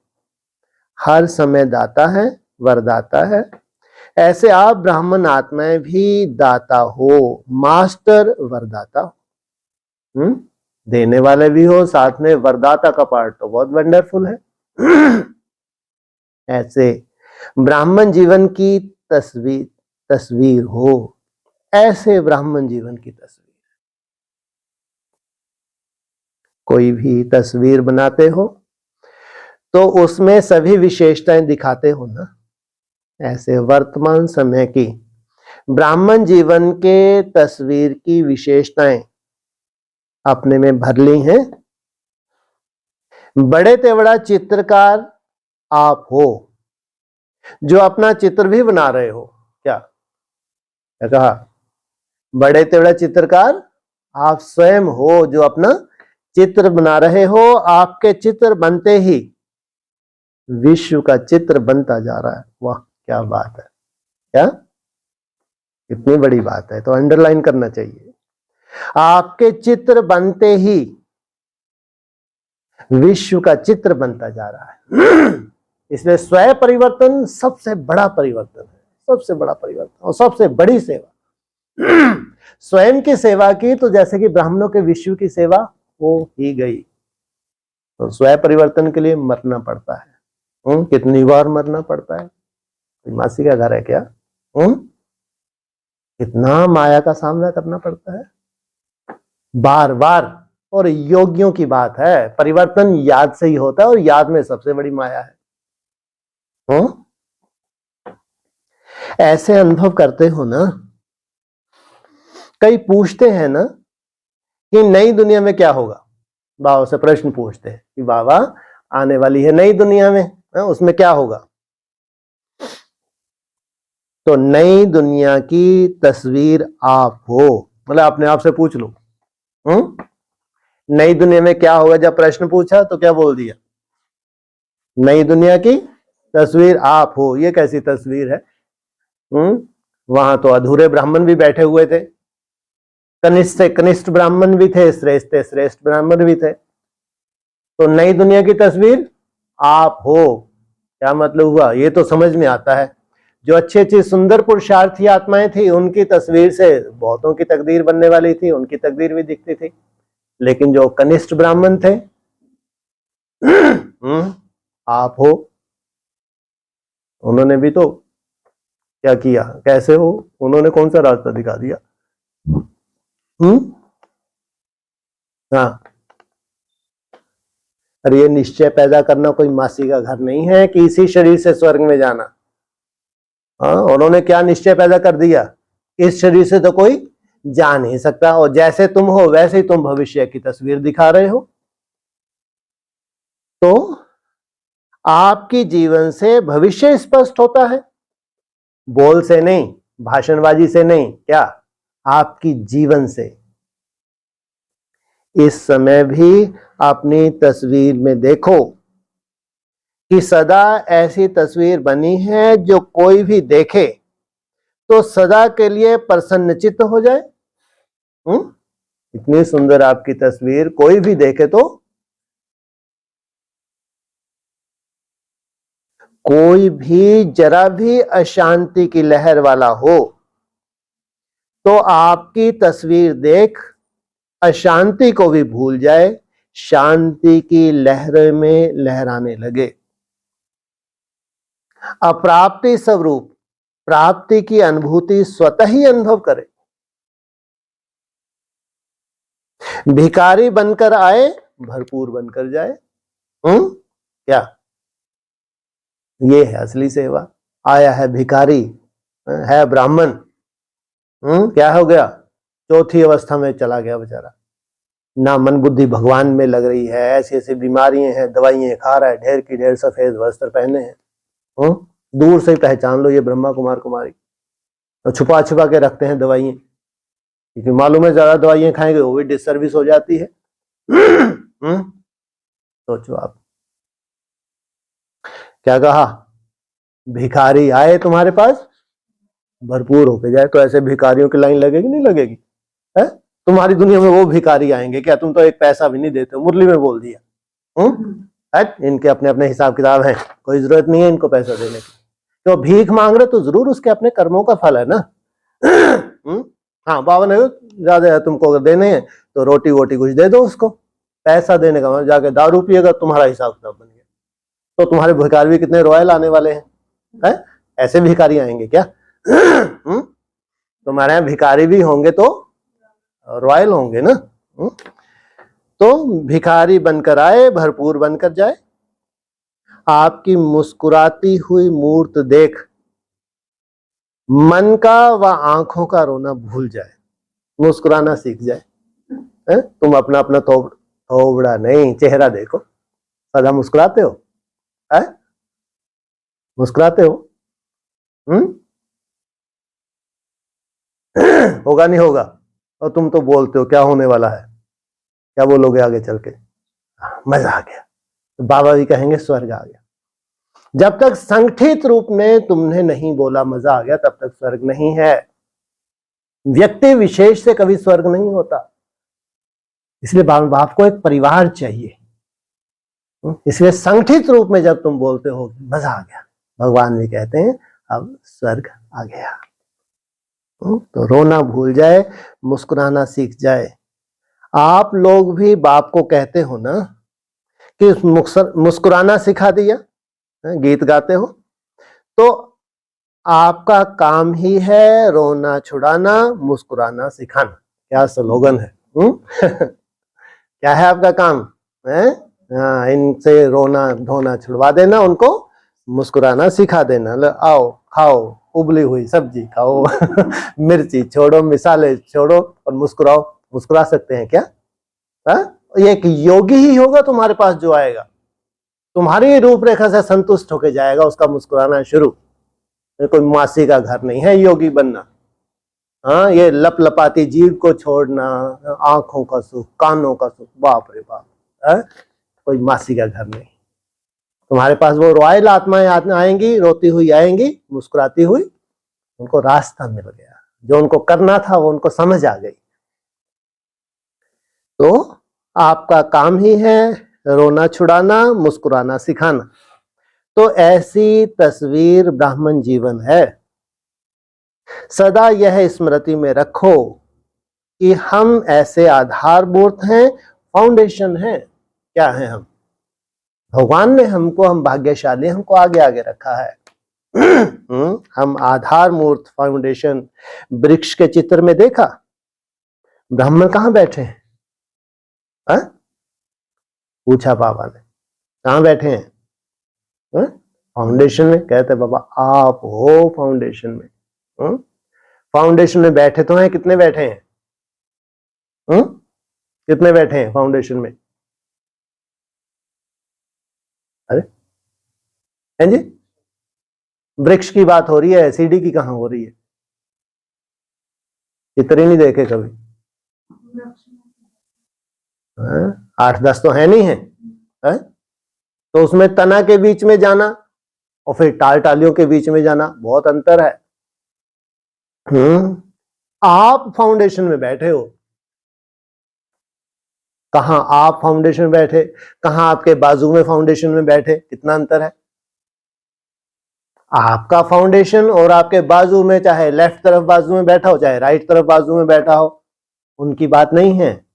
हर समय दाता है, वरदाता है, ऐसे आप ब्राह्मण आत्माएं भी दाता हो, मास्टर वरदाता हो। देने वाले भी हो, साथ में वरदाता का पार्ट तो बहुत वंडरफुल है। ऐसे ब्राह्मण जीवन की तस्वीर हो, ऐसे ब्राह्मण जीवन की तस्वीर। कोई भी तस्वीर बनाते हो तो उसमें सभी विशेषताएं दिखाते हो ना। ऐसे वर्तमान समय की ब्राह्मण जीवन के तस्वीर की विशेषताएं अपने में भर ली हैं। बड़े तेवड़ा चित्रकार आप हो, जो अपना चित्र भी बना रहे हो। क्या कहा? बड़े तेवड़ा चित्रकार आप स्वयं हो, जो अपना चित्र बना रहे हो। आपके चित्र बनते ही विश्व का चित्र बनता जा रहा है। वाह क्या बात है, क्या इतनी बड़ी बात है, तो अंडरलाइन करना चाहिए। आपके चित्र बनते ही विश्व का चित्र बनता जा रहा है। इसलिए स्वयं परिवर्तन सबसे बड़ा परिवर्तन है, सबसे बड़ा परिवर्तन और सबसे बड़ी सेवा। स्वयं की सेवा की तो जैसे कि ब्राह्मणों के विश्व की सेवा हो ही गई। तो स्वयं परिवर्तन के लिए मरना पड़ता है। कितनी बार मरना पड़ता है? मासी का घर है क्या? कितना माया का सामना करना पड़ता है बार बार। और योगियों की बात है, परिवर्तन याद से ही होता है और याद में सबसे बड़ी माया है। ऐसे अनुभव करते हो ना। कई पूछते हैं ना कि नई दुनिया में क्या होगा। बाबा से प्रश्न पूछते हैं कि बाबा आने वाली है नई दुनिया में, उसमें क्या होगा? तो नई दुनिया की तस्वीर आप हो। मतलब अपने आप से पूछ लो, नई दुनिया में क्या होगा? जब प्रश्न पूछा तो क्या बोल दिया? नई दुनिया की तस्वीर आप हो। ये कैसी तस्वीर है? वहां तो अधूरे ब्राह्मण भी बैठे हुए थे, कनिष्ठ से कनिष्ठ ब्राह्मण भी थे, श्रेष्ठ से श्रेष्ठ ब्राह्मण भी थे। तो नई दुनिया की तस्वीर आप हो। क्या मतलब हुआ? ये तो समझ में आता है। जो अच्छी अच्छी सुंदर पुरुषार्थी आत्माएं थी, उनकी तस्वीर से बहुतों की तकदीर बनने वाली थी, उनकी तकदीर भी दिखती थी। लेकिन जो कनिष्ठ ब्राह्मण थे, आप हो। उन्होंने भी तो क्या किया? कैसे हो? उन्होंने कौन सा रास्ता दिखा दिया? हाँ, अरे ये निश्चय पैदा करना कोई मासी का घर नहीं है कि इसी शरीर से स्वर्ग में जाना। हाँ, उन्होंने क्या निश्चय पैदा कर दिया? इस शरीर से तो कोई जा नहीं सकता, और जैसे तुम हो वैसे ही तुम भविष्य की तस्वीर दिखा रहे हो। तो आपकी जीवन से भविष्य स्पष्ट होता है, बोल से नहीं, भाषणबाजी से नहीं, क्या आपकी जीवन से। इस समय भी अपनी तस्वीर में देखो कि सदा ऐसी तस्वीर बनी है जो कोई भी देखे तो सदा के लिए प्रसन्नचित्त हो जाए। इतनी सुंदर आपकी तस्वीर कोई भी देखे तो, कोई भी जरा भी अशांति की लहर वाला हो तो आपकी तस्वीर देख अशांति को भी भूल जाए, शांति की लहर में लहराने लगे। अप्राप्ति स्वरूप प्राप्ति की अनुभूति स्वतः ही अनुभव करे। भिखारी बनकर आए, भरपूर बनकर जाए। क्या ये है असली सेवा? आया है भिखारी, है ब्राह्मण, क्या हो गया? चौथी अवस्था में चला गया बेचारा। ना मन बुद्धि भगवान में लग रही है, ऐसी ऐसी बीमारियां हैं, दवाइयां खा रहा है, ढेर की ढेर सफेद वस्त्र पहने हैं। दूर से ही पहचान लो ये ब्रह्मा कुमार कुमारी। तो छुपा छुपा के रखते हैं दवाइयां, क्योंकि मालूम है ज्यादा दवाइयां खाएंगे वो भी डिसर्विस हो जाती है। सोचो आप, क्या कहा, भिखारी आए तुम्हारे पास भरपूर होके जाए, तो ऐसे भिखारियों की लाइन लगेगी नहीं लगेगी? है तुम्हारी दुनिया में वो भिखारी आएंगे क्या? तुम तो एक पैसा भी नहीं देते, मुरली में बोल दिया। इनके अपने अपने हिसाब किताब है, कोई जरूरत नहीं है इनको पैसा देने की। तो भीख मांग रहे तो जरूर उसके अपने कर्मों का फल है ना। हाँ, बाबा ने ज्यादा तुमको अगर देने हैं तो रोटी वोटी कुछ दे दो उसको, पैसा देने का मतलब जाके दारू पिएगा, तुम्हारा हिसाब किताब बन गया। तो तुम्हारे भिखारी भी कितने रॉयल आने वाले हैं, ऐसे भिखारी आएंगे क्या? तुम्हारे यहाँ भिखारी भी होंगे तो रॉयल होंगे ना। तो भिखारी बनकर आए, भरपूर बनकर जाए। आपकी मुस्कुराती हुई मूर्त देख मन का व आंखों का रोना भूल जाए, मुस्कुराना सीख जाए। तुम अपना अपना थोबड़ा नहीं, चेहरा देखो, सदा मुस्कुराते हो, मुस्कुराते हो। होगा नहीं होगा? और तुम तो बोलते हो क्या होने वाला है, क्या बोलोगे आगे चल के? मजा आ गया, तो बाबा भी कहेंगे स्वर्ग आ गया। जब तक संगठित रूप में तुमने नहीं बोला मजा आ गया, तब तक स्वर्ग नहीं है। व्यक्ति विशेष से कभी स्वर्ग नहीं होता। इसलिए बाप को एक परिवार चाहिए। इसलिए संगठित रूप में जब तुम बोलते हो मजा आ गया, भगवान भी कहते हैं अब स्वर्ग आ गया। तो रोना भूल जाए, मुस्कुराना सीख जाए। आप लोग भी बाप को कहते हो ना कि मुस्कुराना सिखा दिया, गीत गाते हो, तो आपका काम ही है रोना छुड़ाना, मुस्कुराना सिखाना। क्या स्लोगन है? क्या है आपका काम? है हाँ, इनसे रोना धोना छुड़वा देना, उनको मुस्कुराना सिखा देना। आओ खाओ उबली हुई सब्जी खाओ, मिर्ची छोड़ो, मिसाले छोड़ो और मुस्कुराओ। मुस्कुरा सकते हैं क्या? एक योगी ही होगा तुम्हारे पास जो आएगा, तुम्हारी रूपरेखा से संतुष्ट होके जाएगा, उसका मुस्कुराना शुरू। कोई मासी का घर नहीं है योगी बनना। हाँ, ये लप लपाती जीभ को छोड़ना, आंखों का सुख, कानों का सुख, बाप रे बाप, कोई मासी का घर नहीं। तुम्हारे पास वो रॉयल आत्माएं आएंगी, रोती हुई आएंगी, मुस्कुराती हुई। उनको रास्ता मिल गया, जो उनको करना था वो उनको समझ आ गई। तो आपका काम ही है रोना छुड़ाना, मुस्कुराना सिखाना। तो ऐसी तस्वीर ब्राह्मण जीवन है। सदा यह स्मृति में रखो कि हम ऐसे आधारभूत हैं, फाउंडेशन हैं। क्या है हम? भगवान ने हमको, हम भाग्यशाली, हमको आगे आगे रखा है। हम आधार मूर्त फाउंडेशन। वृक्ष के चित्र में देखा ब्राह्मण कहां बैठे हैं? पूछा बाबा ने, कहां बैठे हैं? फाउंडेशन में। कहते बाबा आप हो फाउंडेशन में। फाउंडेशन में बैठे तो हैं, कितने बैठे हैं? कितने बैठे हैं फाउंडेशन में? अरे हैं जी, वृक्ष की बात हो रही है, सीढ़ी की कहां हो रही है? चित्र नहीं देखे कभी? 8-10 तो है नहीं है? तो उसमें तना के बीच में जाना और फिर टाल टालियों के बीच में जाना, बहुत अंतर है। आप फाउंडेशन में बैठे हो, कहां आप फाउंडेशन में बैठे, कहां आपके बाजू में फाउंडेशन में बैठे, कितना अंतर है? आपका फाउंडेशन और आपके बाजू में, चाहे लेफ्ट तरफ बाजू में बैठा हो, चाहे राइट तरफ बाजू में बैठा हो, उनकी बात नहीं है।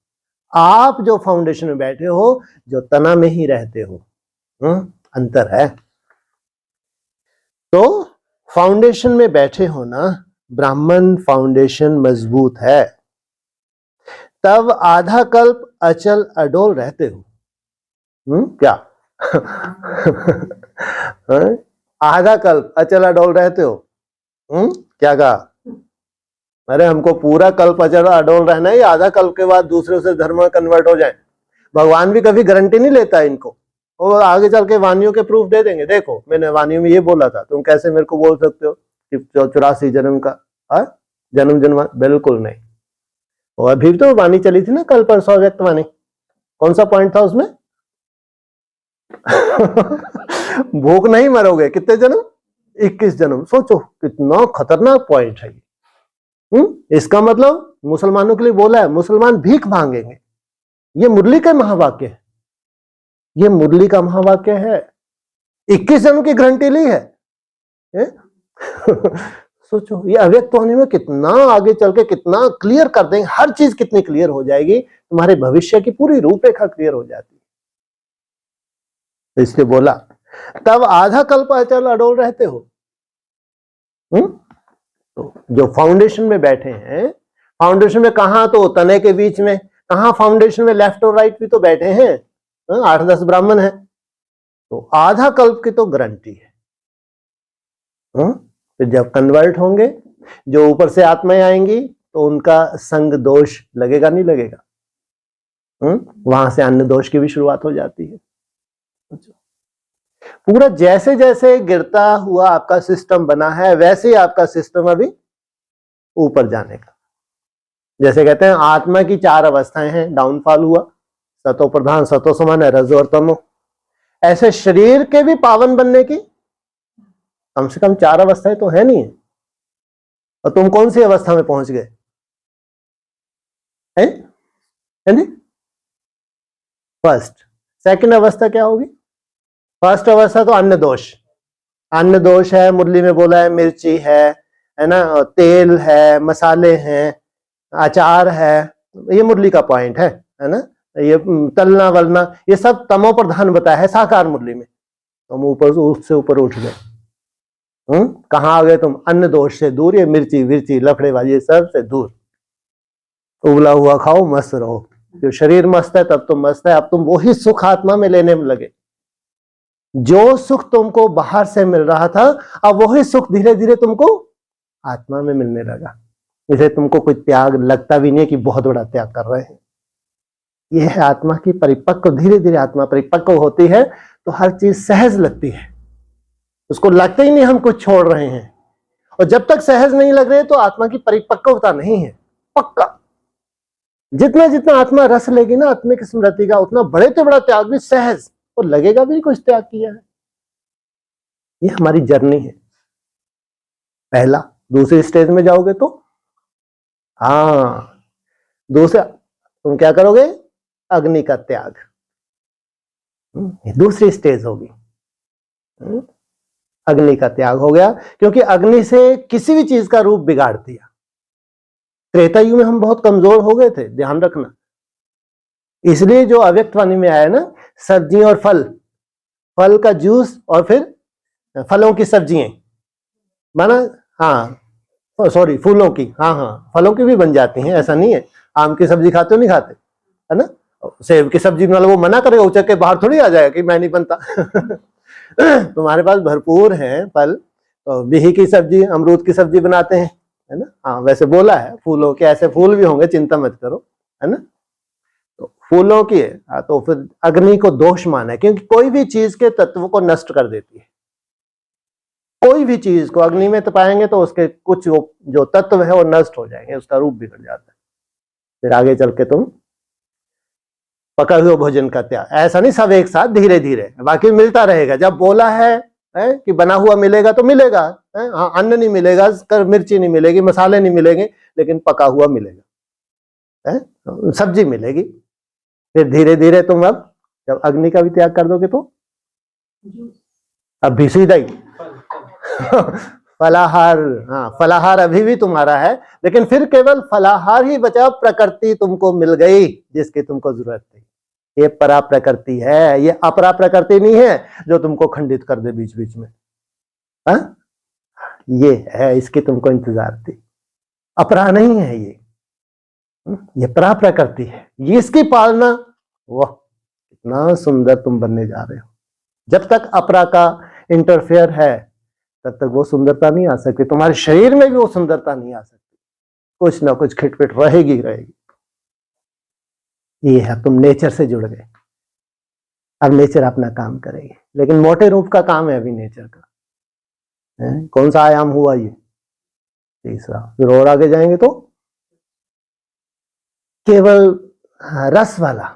आप जो फाउंडेशन में बैठे हो, जो तना में ही रहते हो, अंतर है। तो फाउंडेशन में बैठे हो ना, ब्राह्मण फाउंडेशन मजबूत है, तब आधा कल्प अचल अडोल रहते हो। क्या? आधा कल्प अचल अडोल रहते हो। क्या कहा? अरे हमको पूरा कल्प अचल अडोल रहना है, आधा कल्प के बाद दूसरे से धर्म में कन्वर्ट हो जाए। भगवान भी कभी गारंटी नहीं लेता इनको, और आगे चल के वाणियों के प्रूफ दे देंगे, देखो मैंने वाणियों में ये बोला था, तुम कैसे मेरे को बोल सकते हो कि 84 जन्म का जन्म जन्म, बिल्कुल नहीं। और अभी तो वाणी चली थी ना कल परसों, अव्यक्त वाणी, कौन सा पॉइंट था उसमें? भूख नहीं मरोगे, कितने जन्म? 21 जन्म। सोचो कितना खतरनाक पॉइंट है ये। इसका मतलब मुसलमानों के लिए बोला है, मुसलमान भीख मांगेंगे। ये मुरली का महावाक्य है, ये मुरली का महावाक्य है। 21 जन्म की गारंटी ली है। सोचो ये अव्यक्त वाणी में कितना आगे चल के कितना क्लियर कर देंगे, हर चीज कितनी क्लियर हो जाएगी, तुम्हारे भविष्य की पूरी रूपरेखा क्लियर हो जाती है। तो इसलिए बोला तब आधा कल्प अचल अडोल रहते हो। तो जो फाउंडेशन में बैठे हैं, फाउंडेशन में कहा, तो तने के बीच में कहा, फाउंडेशन में लेफ्ट और राइट भी तो बैठे हैं, 8-10 ब्राह्मण है, तो आधा कल्प की तो गारंटी है। फिर जब कन्वर्ट होंगे, जो ऊपर से आत्माएं आएंगी, तो उनका संग दोष लगेगा नहीं लगेगा? वहां से अन्य दोष की भी शुरुआत हो जाती है। पूरा जैसे जैसे गिरता हुआ आपका सिस्टम बना है, वैसे ही आपका सिस्टम अभी ऊपर जाने का। जैसे कहते हैं आत्मा की 4 अवस्थाएं हैं, डाउनफॉल हुआ, सतो प्रधान, सतो समान है, रजो और तमो। ऐसे शरीर के भी पावन बनने की कम से कम 4 अवस्थाएं तो है नहीं है। और तुम कौन सी अवस्था में पहुंच गए? फर्स्ट। सेकंड अवस्था क्या होगी? फर्स्ट अवस्था तो अन्न दोष, अन्न दोष है, मुरली में बोला है, मिर्ची है ना, तेल है, मसाले हैं, अचार है, ये मुरली का पॉइंट है ना, ये तलना वलना, ये सब तमो प्रधान बताया है साकार मुरली में। तुम ऊपर उससे ऊपर उठ गए। कहां आ गए तुम? अन्न दोष से दूर, ये मिर्ची विर्ची लफड़ेबाजी ये सब से दूर। उबला हुआ खाओ, मस्त रहो। जो शरीर मस्त है तब तुम मस्त है। अब तुम वही सुख आत्मा में लेने में लगे। जो सुख तुमको बाहर से मिल रहा था, अब वही सुख धीरे धीरे तुमको आत्मा में मिलने लगा। इसे तुमको कोई त्याग लगता भी नहीं कि बहुत बड़ा त्याग कर रहे हैं। यह है आत्मा की परिपक्व, धीरे धीरे आत्मा परिपक्व होती है तो हर चीज सहज लगती है, उसको लगता ही नहीं हम कुछ छोड़ रहे हैं। और जब तक सहज नहीं लग रहे तो आत्मा की परिपक्वता नहीं है। पक्का जितना जितना आत्मा रस लेगी ना आत्मिक स्मृति का, उतना बड़े से बड़ा त्याग भी सहज, और लगेगा भी कुछ त्याग किया है। ये हमारी जर्नी है। पहला, दूसरी स्टेज में जाओगे तो दूसरा तुम क्या करोगे? अग्नि का त्याग, दूसरी स्टेज होगी। अग्नि का त्याग हो गया, क्योंकि अग्नि से किसी भी चीज का रूप बिगाड़ दिया। त्रेता युग में हम बहुत कमजोर हो गए थे, ध्यान रखना। इसलिए जो अव्यक्त वाणी में आया ना, सब्जी और फल, फल का जूस और फिर फलों की सब्जियां, माना सॉरी फूलों की, फलों की भी बन जाती हैं, ऐसा नहीं है। आम की सब्जी खाते हो नहीं खाते, है ना? सेब की सब्जी मतलब वो मना करेगा, उचक के बाहर थोड़ी आ जाएगा कि मैं नहीं बनता। तुम्हारे पास भरपूर है फल, तो बिही की सब्जी, अमरूद की सब्जी बनाते हैं, है ना? वैसे बोला है फूलों के, ऐसे फूल भी होंगे, चिंता मत करो, है ना? तो फूलों की है, तो फिर अग्नि को दोष माना है, क्योंकि कोई भी चीज के तत्व को नष्ट कर देती है। कोई भी चीज को अग्नि में तपाएंगे तो उसके कुछ जो तत्व है वो नष्ट हो जाएंगे, उसका रूप बिगड़ जाता है। फिर आगे चल के तुम पका हुए भोजन का त्याग, ऐसा नहीं सब एक साथ, धीरे धीरे, बाकी मिलता रहेगा। जब बोला है कि बना हुआ मिलेगा तो मिलेगा, अन्न नहीं मिलेगा, मिर्ची नहीं मिलेगी, मसाले नहीं मिलेंगे, लेकिन पका हुआ मिलेगा, सब्जी मिलेगी। फिर धीरे धीरे तुम अब जब अग्नि का भी त्याग कर दोगे तो अब भी सीधा ही फलाहार, फलाहार अभी भी तुम्हारा है, लेकिन फिर केवल फलाहार ही बचा, प्रकृति तुमको मिल गई जिसकी तुमको जरूरत थी। ये परा प्रकृति है, ये अपरा प्रकृति नहीं है जो तुमको खंडित कर दे बीच बीच में। ये है, इसकी तुमको इंतजार थी। अपरा नहीं है ये परा प्रकृति है, ये इसकी पालना। वाह कितना सुंदर तुम बनने जा रहे हो। जब तक अपरा का इंटरफेयर है तब तक वो सुंदरता नहीं आ सकती, तुम्हारे शरीर में भी वो सुंदरता नहीं आ सकती। कुछ ना कुछ खिटपिट रहेगी रहेगी। ये है, तुम नेचर से जुड़ गए, अब नेचर अपना काम करेगी, लेकिन मोटे रूप का काम है अभी नेचर का। कौन सा आयाम हुआ ये? तीसरा। फिर और आगे जाएंगे तो केवल रस वाला,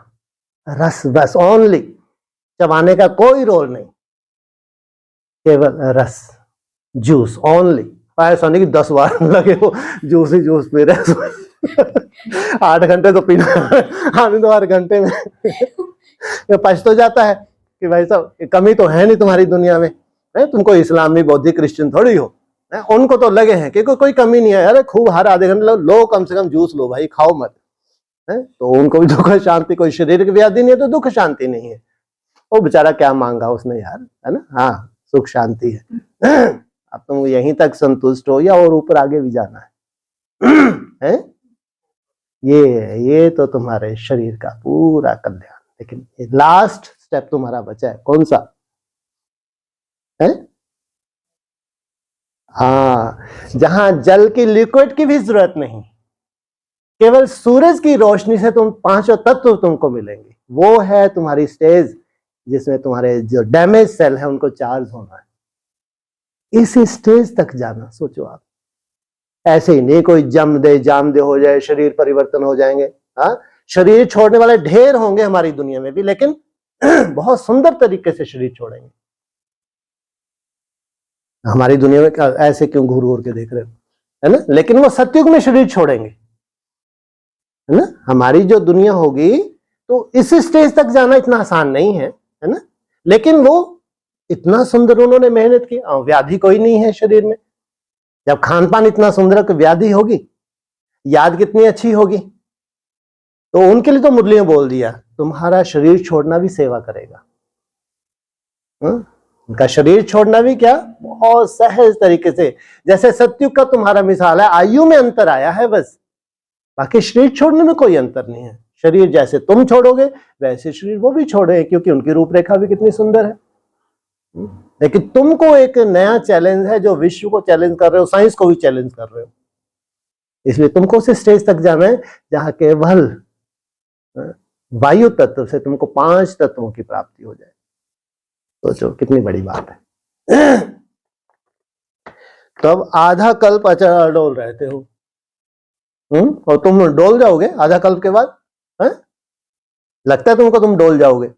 रस बस, ओनली, चबाने का कोई रोल नहीं, केवल रस, जूस ओनली। ऐसा नहीं कि 10 बार लगे हो जूस ही जूस पी रहे 8 घंटे तो पीना आने दो, 8 घंटे में पछ तो जाता है कि भाई साहब कमी तो है नहीं तुम्हारी दुनिया में, तुमको इस्लामी बौद्धिक क्रिश्चियन थोड़ी हो, उनको तो लगे हैं कि कोई कमी नहीं है, अरे खूब हर आधे घंटे लो, कम से कम जूस लो भाई, खाओ मत, तो उनको भी दुख शांति, कोई शरीर की व्याधि नहीं है तो दुख शांति नहीं है, वो बेचारा क्या मांगा उसने यार, है ना। हाँ, सुख शांति है। अब तुम यहीं तक संतुष्ट हो या और ऊपर आगे भी जाना है? ये तो तुम्हारे शरीर का पूरा कल्याण, लेकिन ये लास्ट स्टेप तुम्हारा बचा है, कौन सा है? हाँ, जहां जल की, लिक्विड की भी जरूरत नहीं, केवल सूरज की रोशनी से तुम पांचों तत्व तुमको मिलेंगे। वो है तुम्हारी स्टेज जिसमें तुम्हारे जो डैमेज सेल है उनको चार्ज होना है। इस स्टेज तक जाना, सोचो आप, ऐसे ही नहीं कोई जम दे जाम दे हो जाए, शरीर परिवर्तन हो जाएंगे। हाँ, शरीर छोड़ने वाले ढेर होंगे हमारी दुनिया में भी, लेकिन बहुत सुंदर तरीके से शरीर छोड़ेंगे। हमारी दुनिया में ऐसे क्यों घूर घूर के देख रहे हो, है ना, लेकिन वो सतयुग में शरीर छोड़ेंगे, है ना। हमारी जो दुनिया होगी तो इस स्टेज तक जाना इतना आसान नहीं है, है ना, लेकिन वो इतना सुंदर उन्होंने मेहनत की, व्याधि कोई नहीं है शरीर में। जब खान पान इतना सुंदर, व्याधि होगी, याद कितनी अच्छी होगी, तो उनके लिए तो मुरलियों बोल दिया, तुम्हारा शरीर छोड़ना भी सेवा करेगा। उनका शरीर छोड़ना भी क्या, बहुत सहज तरीके से, जैसे सतयुग का तुम्हारा मिसाल है, आयु में अंतर आया है बस, बाकी शरीर छोड़ने में कोई अंतर नहीं है। शरीर जैसे तुम छोड़ोगे वैसे शरीर वो भी छोड़े, क्योंकि उनकी रूपरेखा भी कितनी सुंदर है। लेकिन तुमको एक नया चैलेंज है, जो विश्व को चैलेंज कर रहे हो, साइंस को भी चैलेंज कर रहे हो, इसलिए तुमको उस स्टेज तक जाना है जहां केवल वायु तत्व से तुमको 5 तत्वों की प्राप्ति हो जाए। सोचो कितनी बड़ी बात है। तब आधा कल्प अचल अडोल रहते हो, और तुम डोल जाओगे आधा कल्प के बाद, है? लगता है तुमको तुम डोल जाओगे?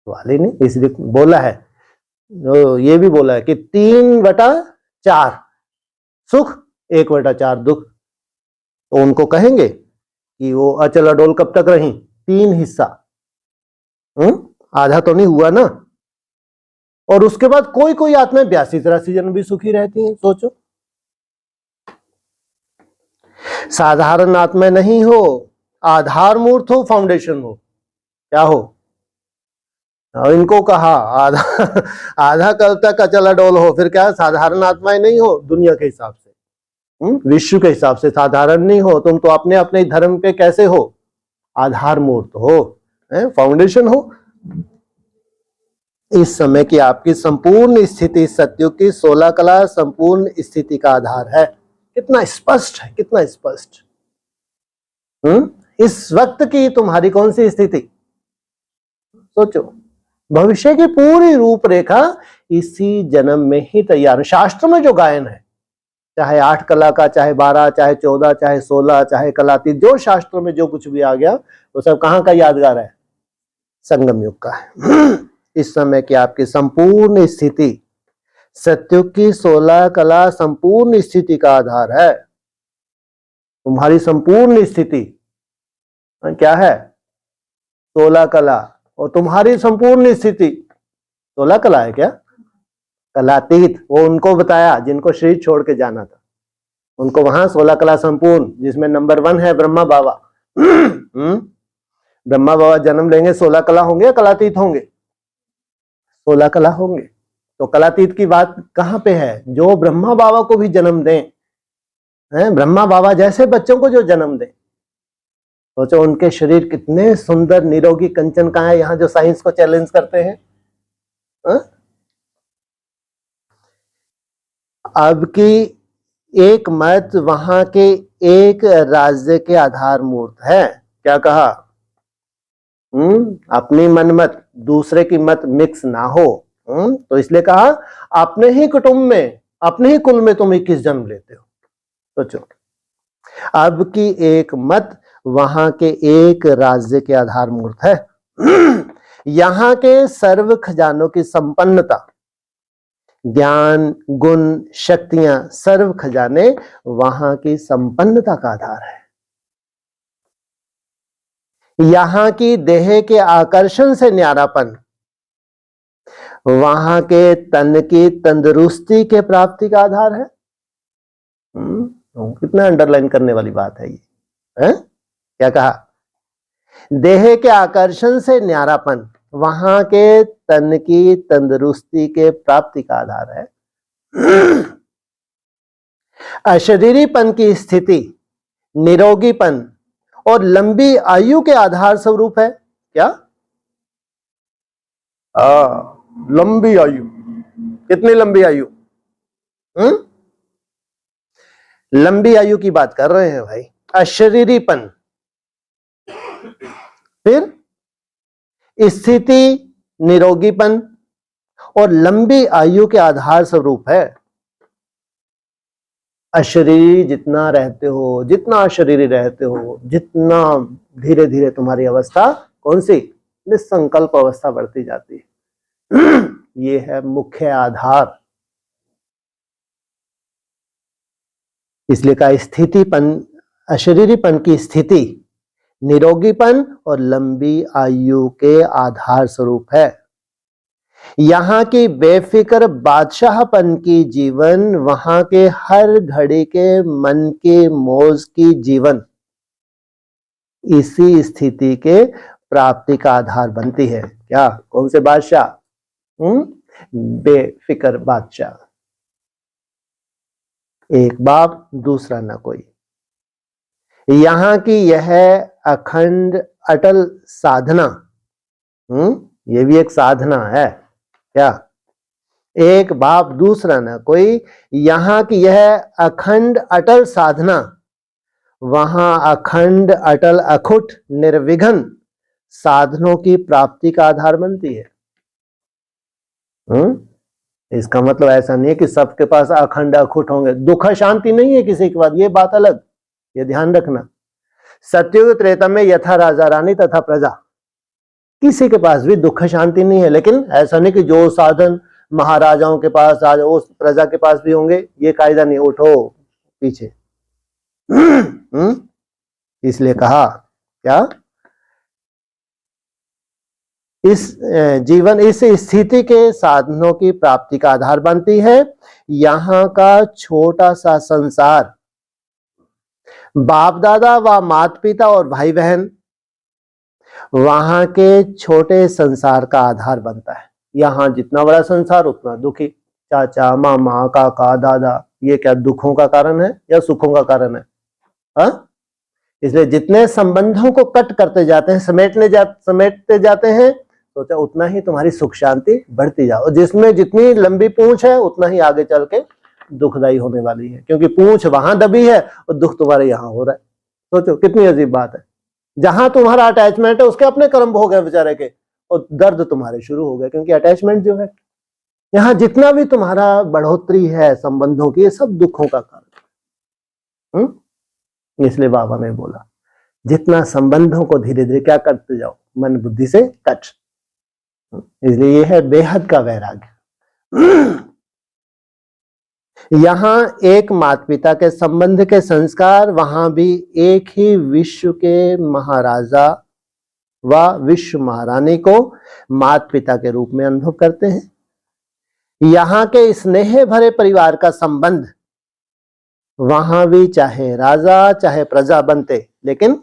वाली नहीं, इसलिए बोला है, ये भी बोला है कि 3/4 सुख, 1/4 दुख। तो उनको कहेंगे कि वो अचल अडोल कब तक रही? 3 हिस्सा, आधा तो नहीं हुआ ना। और उसके बाद कोई कोई आत्माएं 82-83 जन्म भी सुखी रहती हैं। सोचो, साधारण आत्मा नहीं हो, आधार मूर्त हो, फाउंडेशन हो, क्या हो? और इनको कहा आधा कल तक अचल अडोल हो, फिर क्या साधारण आत्माएं नहीं हो दुनिया के हिसाब से, विश्व के हिसाब से साधारण नहीं हो, तुम तो अपने अपने धर्म के कैसे हो? आधार मूर्त हो, फाउंडेशन हो। इस समय की आपकी संपूर्ण स्थिति सतयुग की 16 कला संपूर्ण स्थिति का आधार है। कितना स्पष्ट है, कितना स्पष्ट। इस वक्त की तुम्हारी कौन सी स्थिति? सोचो, भविष्य की पूरी रूपरेखा इसी जन्म में ही तैयार। शास्त्र में जो गायन है, चाहे 8 कला का, चाहे 12, चाहे 14, चाहे 16, चाहे कलातीत, जो शास्त्रों में जो कुछ भी आ गया वो सब कहां का यादगार है? संगम युग का है। इस समय की आपकी संपूर्ण स्थिति सतयुग की 16 कला संपूर्ण स्थिति का आधार है। तुम्हारी संपूर्ण स्थिति क्या है? 16 कला। और तुम्हारी संपूर्ण स्थिति 16 कला है क्या? कलातीत, वो उनको बताया जिनको शरीर छोड़ के जाना था, उनको वहां 16 कला संपूर्ण, जिसमें नंबर 1 है ब्रह्मा बाबा। ब्रह्मा बाबा जन्म लेंगे, 16 कला होंगे या कलातीत होंगे? 16 कला होंगे। तो कलातीत की बात कहां पे है? जो ब्रह्मा बाबा को भी जन्म दें, ब्रह्मा बाबा जैसे बच्चों को जो जन्म दें, सोचो उनके शरीर कितने सुंदर निरोगी कंचन का है, यहां जो साइंस को चैलेंज करते हैं। अब की एक मत वहां के एक राज्य के आधार मूर्त है। क्या कहा? अपनी मन मत दूसरे की मत मिक्स ना हो। तो इसलिए कहा अपने ही कुटुंब में, अपने ही कुल में तुम 21 जन्म लेते हो। सोचो, अब की एक मत वहां के एक राज्य के आधार मूर्त है। यहां के सर्व खजानों की संपन्नता, ज्ञान, गुण, शक्तियां, सर्व खजाने वहां की संपन्नता का आधार है। यहां की देह के आकर्षण से न्यारापन वहां के तन की तंदुरुस्ती के प्राप्ति का आधार है। कितना अंडरलाइन करने वाली बात है ये है? क्या कहा? देह के आकर्षण से न्यारापन वहां के तन की तंदुरुस्ती के प्राप्ति का आधार है। अशरीरीपन की स्थिति निरोगीपन और लंबी आयु के आधार स्वरूप है। क्या? लंबी आयु। कितनी लंबी आयु? लंबी आयु की बात कर रहे हैं भाई। अशरीरीपन, फिर स्थिति, निरोगीपन और लंबी आयु के आधार स्वरूप है। अशरीरी जितना रहते हो, जितना अशरीरी रहते हो, जितना धीरे धीरे तुम्हारी अवस्था कौन सी? निसंकल्प अवस्था बढ़ती जाती है। ये है मुख्य आधार। इसलिए का स्थितिपन, अशरीरीपन की स्थिति, निरोगीपन और लंबी आयु के आधार स्वरूप है। यहां की बेफिक्र बादशाहपन की जीवन वहां के हर घड़ी के मन के मौज की जीवन इसी स्थिति के प्राप्ति का आधार बनती है। क्या? कौन से बादशाह? बेफिक्र बादशाह, एक बाप दूसरा ना कोई। यहां की यह अखंड अटल साधना, ये भी एक साधना है। क्या? एक बाप दूसरा ना कोई। यहां की यह अखंड अटल साधना वहां अखंड अटल अखुट निर्विघ्न साधनों की प्राप्ति का आधार बनती है। इसका मतलब ऐसा नहीं है कि सबके पास अखंड अखुट होंगे, दुख शांति नहीं है किसी के बाद, ये बात अलग, ये ध्यान रखना। सत्युग त्रेता में यथा राजा रानी तथा प्रजा, किसी के पास भी दुख शांति नहीं है। लेकिन ऐसा नहीं कि जो साधन महाराजाओं के पास आज उस प्रजा के पास भी होंगे, ये कायदा नहीं। उठो पीछे। इसलिए कहा क्या? इस जीवन इस स्थिति के साधनों की प्राप्ति का आधार बनती है। यहां का छोटा सा संसार बाप दादा व माता पिता और भाई बहन वहां के छोटे संसार का आधार बनता है। यहां जितना बड़ा संसार उतना दुखी, चाचा, मामा, काका, दादा, ये क्या दुखों का कारण है या सुखों का कारण है? इसलिए जितने संबंधों को कट करते जाते हैं, समेटते जाते हैं, तो उतना ही तुम्हारी सुख शांति बढ़ती जाओ। जिसमें जितनी लंबी पूंछ है उतना ही आगे चल के दुखदायी होने वाली है, क्योंकि पूंछ वहां दबी है और दुख तुम्हारे यहां हो रहा है। सोचो कितनी अजीब बात है। जहां तुम्हारा अटैचमेंट है उसके अपने कर्म हो गए बेचारे के, और दर्द तुम्हारे शुरू हो गए, क्योंकि अटैचमेंट जो है, यहां जितना भी तुम्हारा बढ़ोतरी है संबंधों की, ये सब दुखों का कारण। इसलिए बाबा ने बोला जितना संबंधों को धीरे धीरे क्या करते जाओ, मन बुद्धि से कट। इसलिए ये है बेहद का वैराग्य। यहां एक माता पिता के संबंध के संस्कार, वहां भी एक ही विश्व के महाराजा व विश्व महारानी को माता पिता के रूप में अनुभव करते हैं। यहां के स्नेह भरे परिवार का संबंध वहां भी चाहे राजा चाहे प्रजा बनते, लेकिन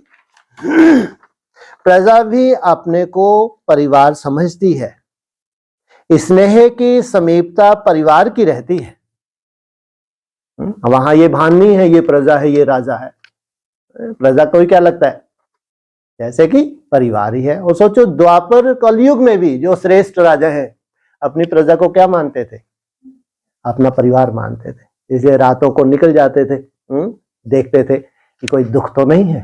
प्रजा भी अपने को परिवार समझती है। स्नेह की समीपता परिवार की रहती है। वहां ये भान नहीं है ये प्रजा है ये राजा है। प्रजा को क्या लगता है? जैसे कि परिवार ही है। और सोचो द्वापर कलयुग में भी जो श्रेष्ठ राजा है अपनी प्रजा को क्या मानते थे? अपना परिवार मानते थे। इसलिए रातों को निकल जाते थे, देखते थे कि कोई दुख तो नहीं है।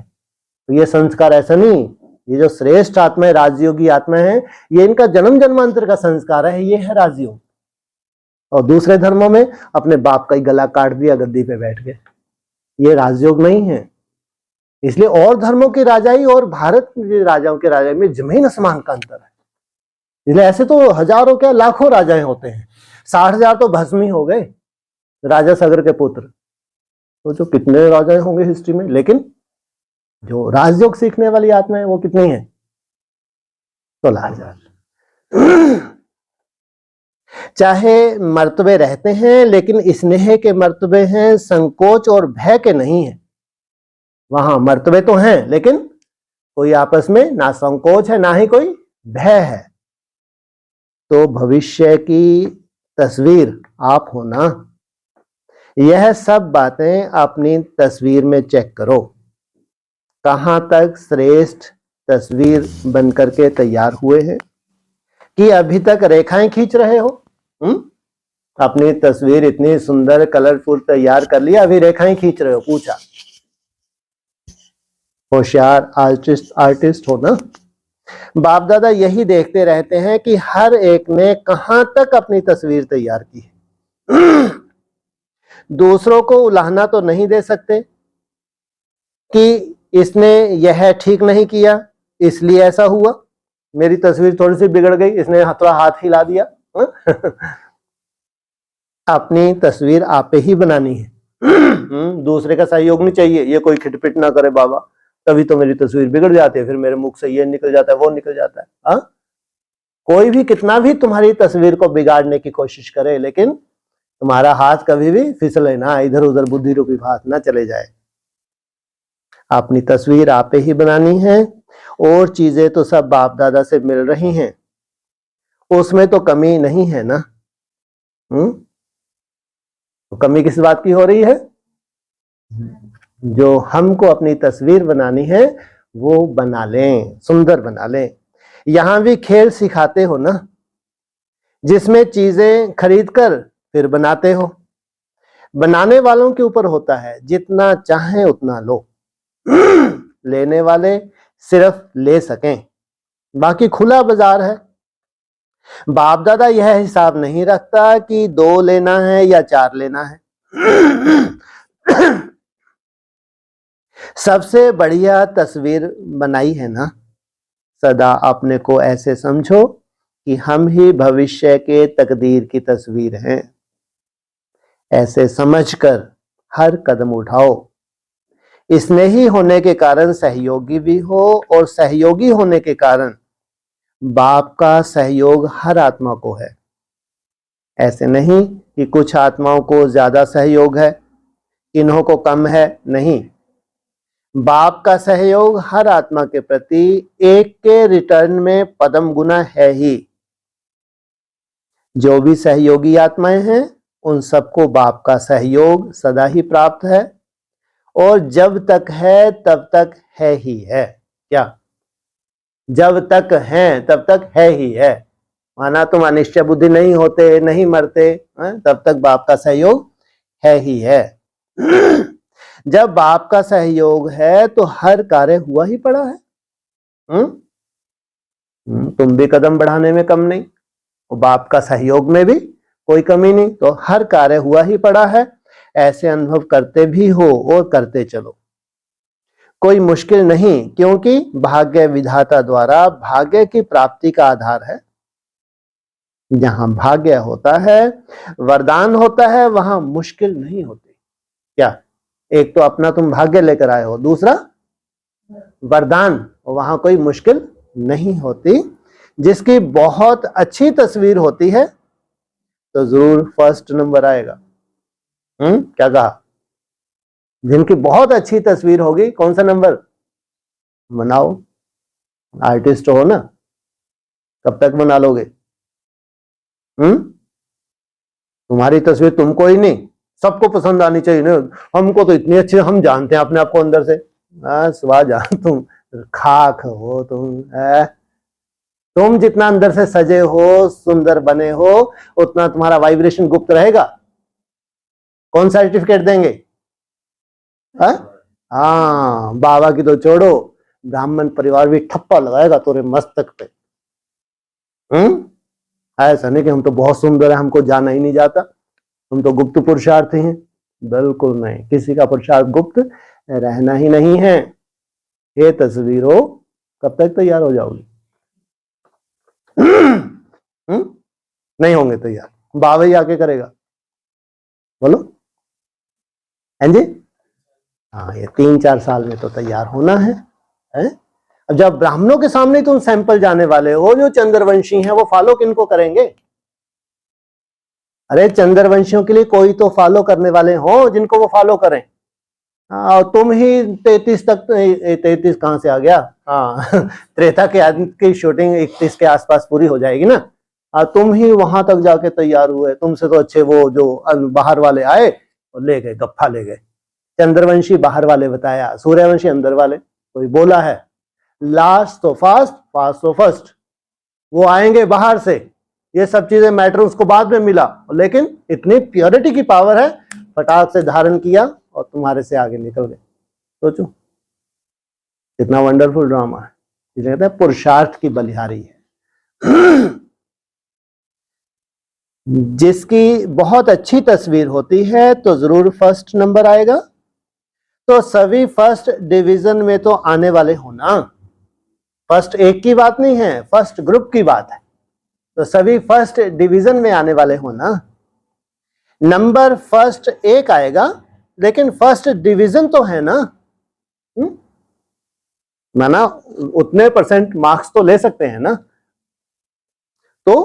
तो ये संस्कार ऐसा नहीं, ये जो श्रेष्ठ आत्मा है, राजयोगी आत्मा है, ये इनका जन्म जन्मांतर का संस्कार है, ये है राजयोग। और दूसरे धर्मों में अपने बाप का ही गला काट दिया गद्दी पे बैठ के, ये राजयोग नहीं है। इसलिए और धर्मों के राजाई और भारत के राजाओं के राजाई में जमीन आसमान का अंतर है। इसलिए ऐसे तो हजारों क्या लाखों राजाएं होते हैं, 60,000 तो भस्मी हो गए राजा सगर के पुत्र, तो जो कितने राजाएं होंगे हिस्ट्री में। लेकिन जो राजयोग सीखने वाली आत्मा है वो कितनी है? 16,000। चाहे मर्तबे रहते हैं, लेकिन स्नेह के मर्तबे हैं, संकोच और भय के नहीं है। वहां मर्तबे तो हैं, लेकिन कोई आपस में ना संकोच है ना ही कोई भय है। तो भविष्य की तस्वीर आप हो ना, यह सब बातें अपनी तस्वीर में चेक करो, कहां तक श्रेष्ठ तस्वीर बनकर के तैयार हुए हैं, कि अभी तक रेखाएं खींच रहे हो। अपनी तस्वीर इतनी सुंदर कलरफुल तैयार कर लिया, अभी रेखाएं खींच रहे हो, पूछा। होशियार आर्टिस्ट हो ना। बाप दादा यही देखते रहते हैं कि हर एक ने कहां तक अपनी तस्वीर तैयार की है। दूसरों को उलाहना तो नहीं दे सकते कि इसने यह ठीक नहीं किया इसलिए ऐसा हुआ, मेरी तस्वीर थोड़ी सी बिगड़ गई, इसने थोड़ा हाथ हिला दिया। अपनी तस्वीर आप ही बनानी है। दूसरे का सहयोग नहीं चाहिए, ये कोई खिटपिट ना करे बाबा, तभी तो मेरी तस्वीर बिगड़ जाती है, फिर मेरे मुख से ये निकल जाता है वो निकल जाता है। कोई भी कितना भी तुम्हारी तस्वीर को बिगाड़ने की कोशिश करे, लेकिन तुम्हारा हाथ कभी भी फिसले ना, इधर उधर बुद्धि रूपी हाथ ना चले जाए। अपनी तस्वीर आप ही बनानी है, और चीजें तो सब बाप दादा से मिल रही हैं, उसमें तो कमी नहीं है ना। तो कमी किस बात की हो रही है? जो हमको अपनी तस्वीर बनानी है वो बना लें, सुंदर बना लें। यहां भी खेल सिखाते हो ना, जिसमें चीजें खरीद कर फिर बनाते हो। बनाने वालों के ऊपर होता है, जितना चाहें उतना लो। लेने वाले सिर्फ ले सकें, बाकी खुला बाजार है। बाप दादा यह हिसाब नहीं रखता कि 2 लेना है या 4 लेना है। सबसे बढ़िया तस्वीर बनाई है ना। सदा अपने को ऐसे समझो कि हम ही भविष्य के तकदीर की तस्वीर हैं। ऐसे समझकर हर कदम उठाओ। स्नेही होने के कारण सहयोगी भी हो, और सहयोगी होने के कारण बाप का सहयोग हर आत्मा को है। ऐसे नहीं कि कुछ आत्माओं को ज्यादा सहयोग है, इन्हों को कम है, नहीं। बाप का सहयोग हर आत्मा के प्रति एक के रिटर्न में पदम गुना है ही। जो भी सहयोगी आत्माएं हैं उन सबको बाप का सहयोग सदा ही प्राप्त है, और जब तक है तब तक है ही है। क्या? जब तक हैं तब तक है ही है। माना तुम अनिश्चय बुद्धि नहीं होते, नहीं मरते, तब तक बाप का सहयोग है ही है। जब बाप का सहयोग है तो हर कार्य हुआ ही पड़ा है। तुम भी कदम बढ़ाने में कम नहीं, और बाप का सहयोग में भी कोई कमी नहीं, तो हर कार्य हुआ ही पड़ा है। ऐसे अनुभव करते भी हो और करते चलो, कोई मुश्किल नहीं, क्योंकि भाग्य विधाता द्वारा भाग्य की प्राप्ति का आधार है। जहां भाग्य होता है, वरदान होता है, वहां मुश्किल नहीं होती। क्या? एक तो अपना तुम भाग्य लेकर आए हो, दूसरा वरदान, वहां कोई मुश्किल नहीं होती। जिसकी बहुत अच्छी तस्वीर होती है तो जरूर फर्स्ट नंबर आएगा। क्या कहा? जिनकी बहुत अच्छी तस्वीर होगी, कौन सा नंबर? बनाओ, आर्टिस्ट हो ना, कब तक बना लोगे? तुम्हारी तस्वीर तुमको ही नहीं, सबको पसंद आनी चाहिए ना। हमको तो इतनी अच्छी, हम जानते हैं अपने आप को अंदर से। स्वाद जान, तुम खाक हो तुम जितना अंदर से सजे हो, सुंदर बने हो, उतना तुम्हारा वाइब्रेशन गुप्त रहेगा। कौन सर्टिफिकेट देंगे? हाँ, बाबा की तो छोड़ो, ब्राह्मण परिवार भी ठप्पा लगाएगा तेरे मस्तक पे। ऐसा नहीं कि हम तो बहुत सुंदर है, हमको जाना ही नहीं जाता, हम तो गुप्त पुरुषार्थी हैं। बिल्कुल नहीं, किसी का पुरुषार्थ गुप्त रहना ही नहीं है। ये तस्वीरों कब तक तैयार हो जाओगी? नहीं होंगे तैयार, बाबा ही आके करेगा। बोलो हैं जी। हाँ, ये 3-4 साल में तो तैयार होना है। अब जब ब्राह्मणों के सामने तुम सैंपल जाने वाले हो, जो चंद्रवंशी हैं वो फॉलो किनको करेंगे? अरे चंद्रवंशियों के लिए कोई तो फॉलो करने वाले हो जिनको वो फॉलो करें। हाँ, तुम ही 33 तक, 33 कहां से आ गया? हाँ त्रेता के आदमी की शूटिंग 31 के आसपास पूरी हो जाएगी ना। तुम ही वहां तक जाके तैयार हुए, तुमसे तो अच्छे वो जो बाहर वाले आए और ले गए, गप्फा ले गए। चंद्रवंशी बाहर वाले बताया, सूर्यवंशी अंदर वाले। कोई बोला है लास्ट तो फास्ट, फास्ट तो फर्स्ट। वो आएंगे बाहर से, ये सब चीजें मैटर उसको बाद में मिला, लेकिन इतनी प्योरिटी की पावर है, फटाक से धारण किया और तुम्हारे से आगे निकल गए। सोचो कितना वंडरफुल ड्रामा है। इसे कहते हैं पुरुषार्थ की बलिहारी है। जिसकी बहुत अच्छी तस्वीर होती है तो जरूर फर्स्ट नंबर आएगा। तो सभी फर्स्ट डिवीजन में तो आने वाले हो ना। फर्स्ट एक की बात नहीं है, फर्स्ट ग्रुप की बात है। तो सभी फर्स्ट डिवीजन में आने वाले हो ना। नंबर फर्स्ट एक आएगा, लेकिन फर्स्ट डिवीजन तो है ना। माना उतने परसेंट मार्क्स तो ले सकते हैं ना। तो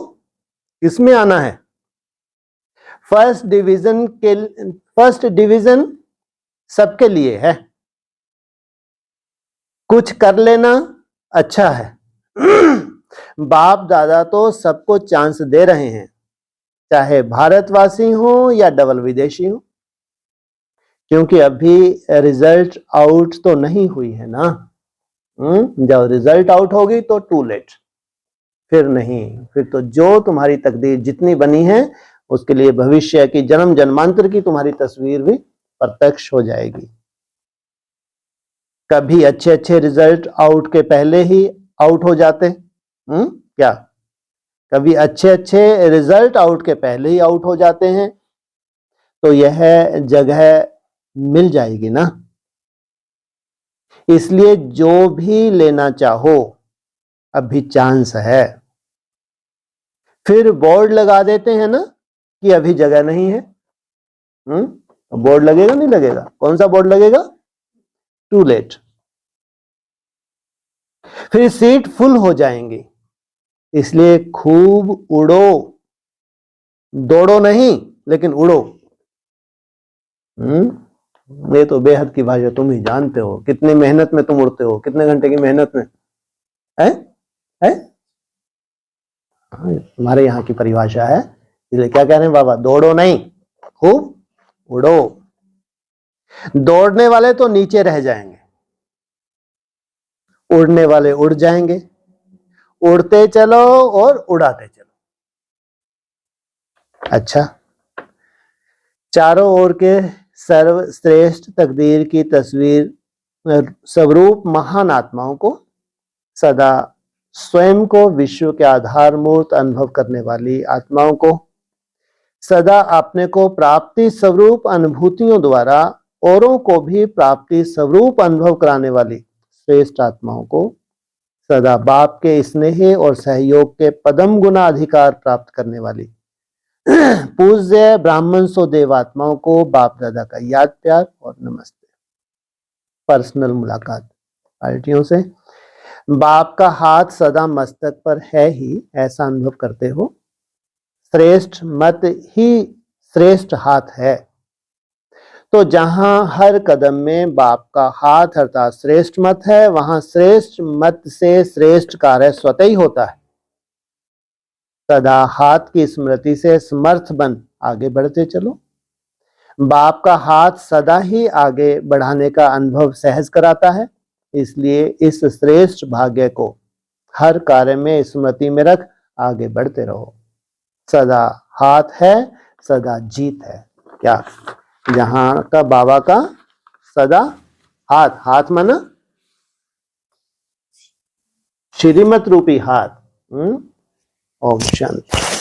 किसमें आना है? फर्स्ट डिवीजन सबके लिए है। कुछ कर लेना अच्छा है। बाप दादा तो सबको चांस दे रहे हैं, चाहे भारतवासी हो या डबल विदेशी हो, क्योंकि अभी रिजल्ट आउट तो नहीं हुई है ना। जब रिजल्ट आउट होगी तो टू लेट, फिर नहीं, फिर तो जो तुम्हारी तकदीर जितनी बनी है उसके लिए भविष्य की जन्म जन्मांतर की तुम्हारी तस्वीर भी प्रत्यक्ष हो जाएगी। कभी अच्छे अच्छे रिजल्ट आउट के पहले ही आउट हो जाते, क्या कभी अच्छे अच्छे रिजल्ट आउट के पहले ही आउट हो जाते हैं, तो यह जगह मिल जाएगी ना। इसलिए जो भी लेना चाहो अभी चांस है। फिर बोर्ड लगा देते हैं ना कि अभी जगह नहीं है। बोर्ड लगेगा नहीं लगेगा? कौन सा बोर्ड लगेगा? Too late. फिर सीट फुल हो जाएंगी। इसलिए खूब उड़ो, दौड़ो नहीं लेकिन उड़ो। ये तो बेहद की भाषा तुम ही जानते हो, कितनी मेहनत में तुम उड़ते हो, कितने घंटे की मेहनत में है? हमारे यहाँ की परिभाषा है। इसलिए क्या कह रहे हैं बाबा? दौड़ो नहीं, खूब उड़ो। दौड़ने वाले तो नीचे रह जाएंगे, उड़ने वाले उड़ जाएंगे। उड़ते चलो और उड़ाते चलो। अच्छा, चारों ओर के सर्वश्रेष्ठ तकदीर की तस्वीर स्वरूप महान आत्माओं को, सदा स्वयं को विश्व के आधार मूर्त अनुभव करने वाली आत्माओं को, सदा अपने को प्राप्ति स्वरूप अनुभूतियों द्वारा औरों को भी प्राप्ति स्वरूप अनुभव कराने वाली श्रेष्ठ आत्माओं को, सदा बाप के स्नेह और सहयोग के पदम गुना अधिकार प्राप्त करने वाली पूज्य ब्राह्मण सो देवात्माओं को बाप दादा का याद प्यार और नमस्ते। पर्सनल मुलाकात पार्टियों से। बाप का हाथ सदा मस्तक पर है ही, ऐसा अनुभव करते हो। श्रेष्ठ मत ही श्रेष्ठ हाथ है। तो जहां हर कदम में बाप का हाथ अर्थात श्रेष्ठ मत है, वहां श्रेष्ठ मत से श्रेष्ठ कार्य स्वतः ही होता है। सदा हाथ की स्मृति से समर्थ बन आगे बढ़ते चलो। बाप का हाथ सदा ही आगे बढ़ाने का अनुभव सहज कराता है। इसलिए इस श्रेष्ठ भाग्य को हर कार्य में स्मृति में रख आगे बढ़ते रहो। सदा हाथ है, सदा जीत है। क्या? जहां का बाबा का सदा हाथ, हाथ माना श्रीमत रूपी हाथ। ओम शांति।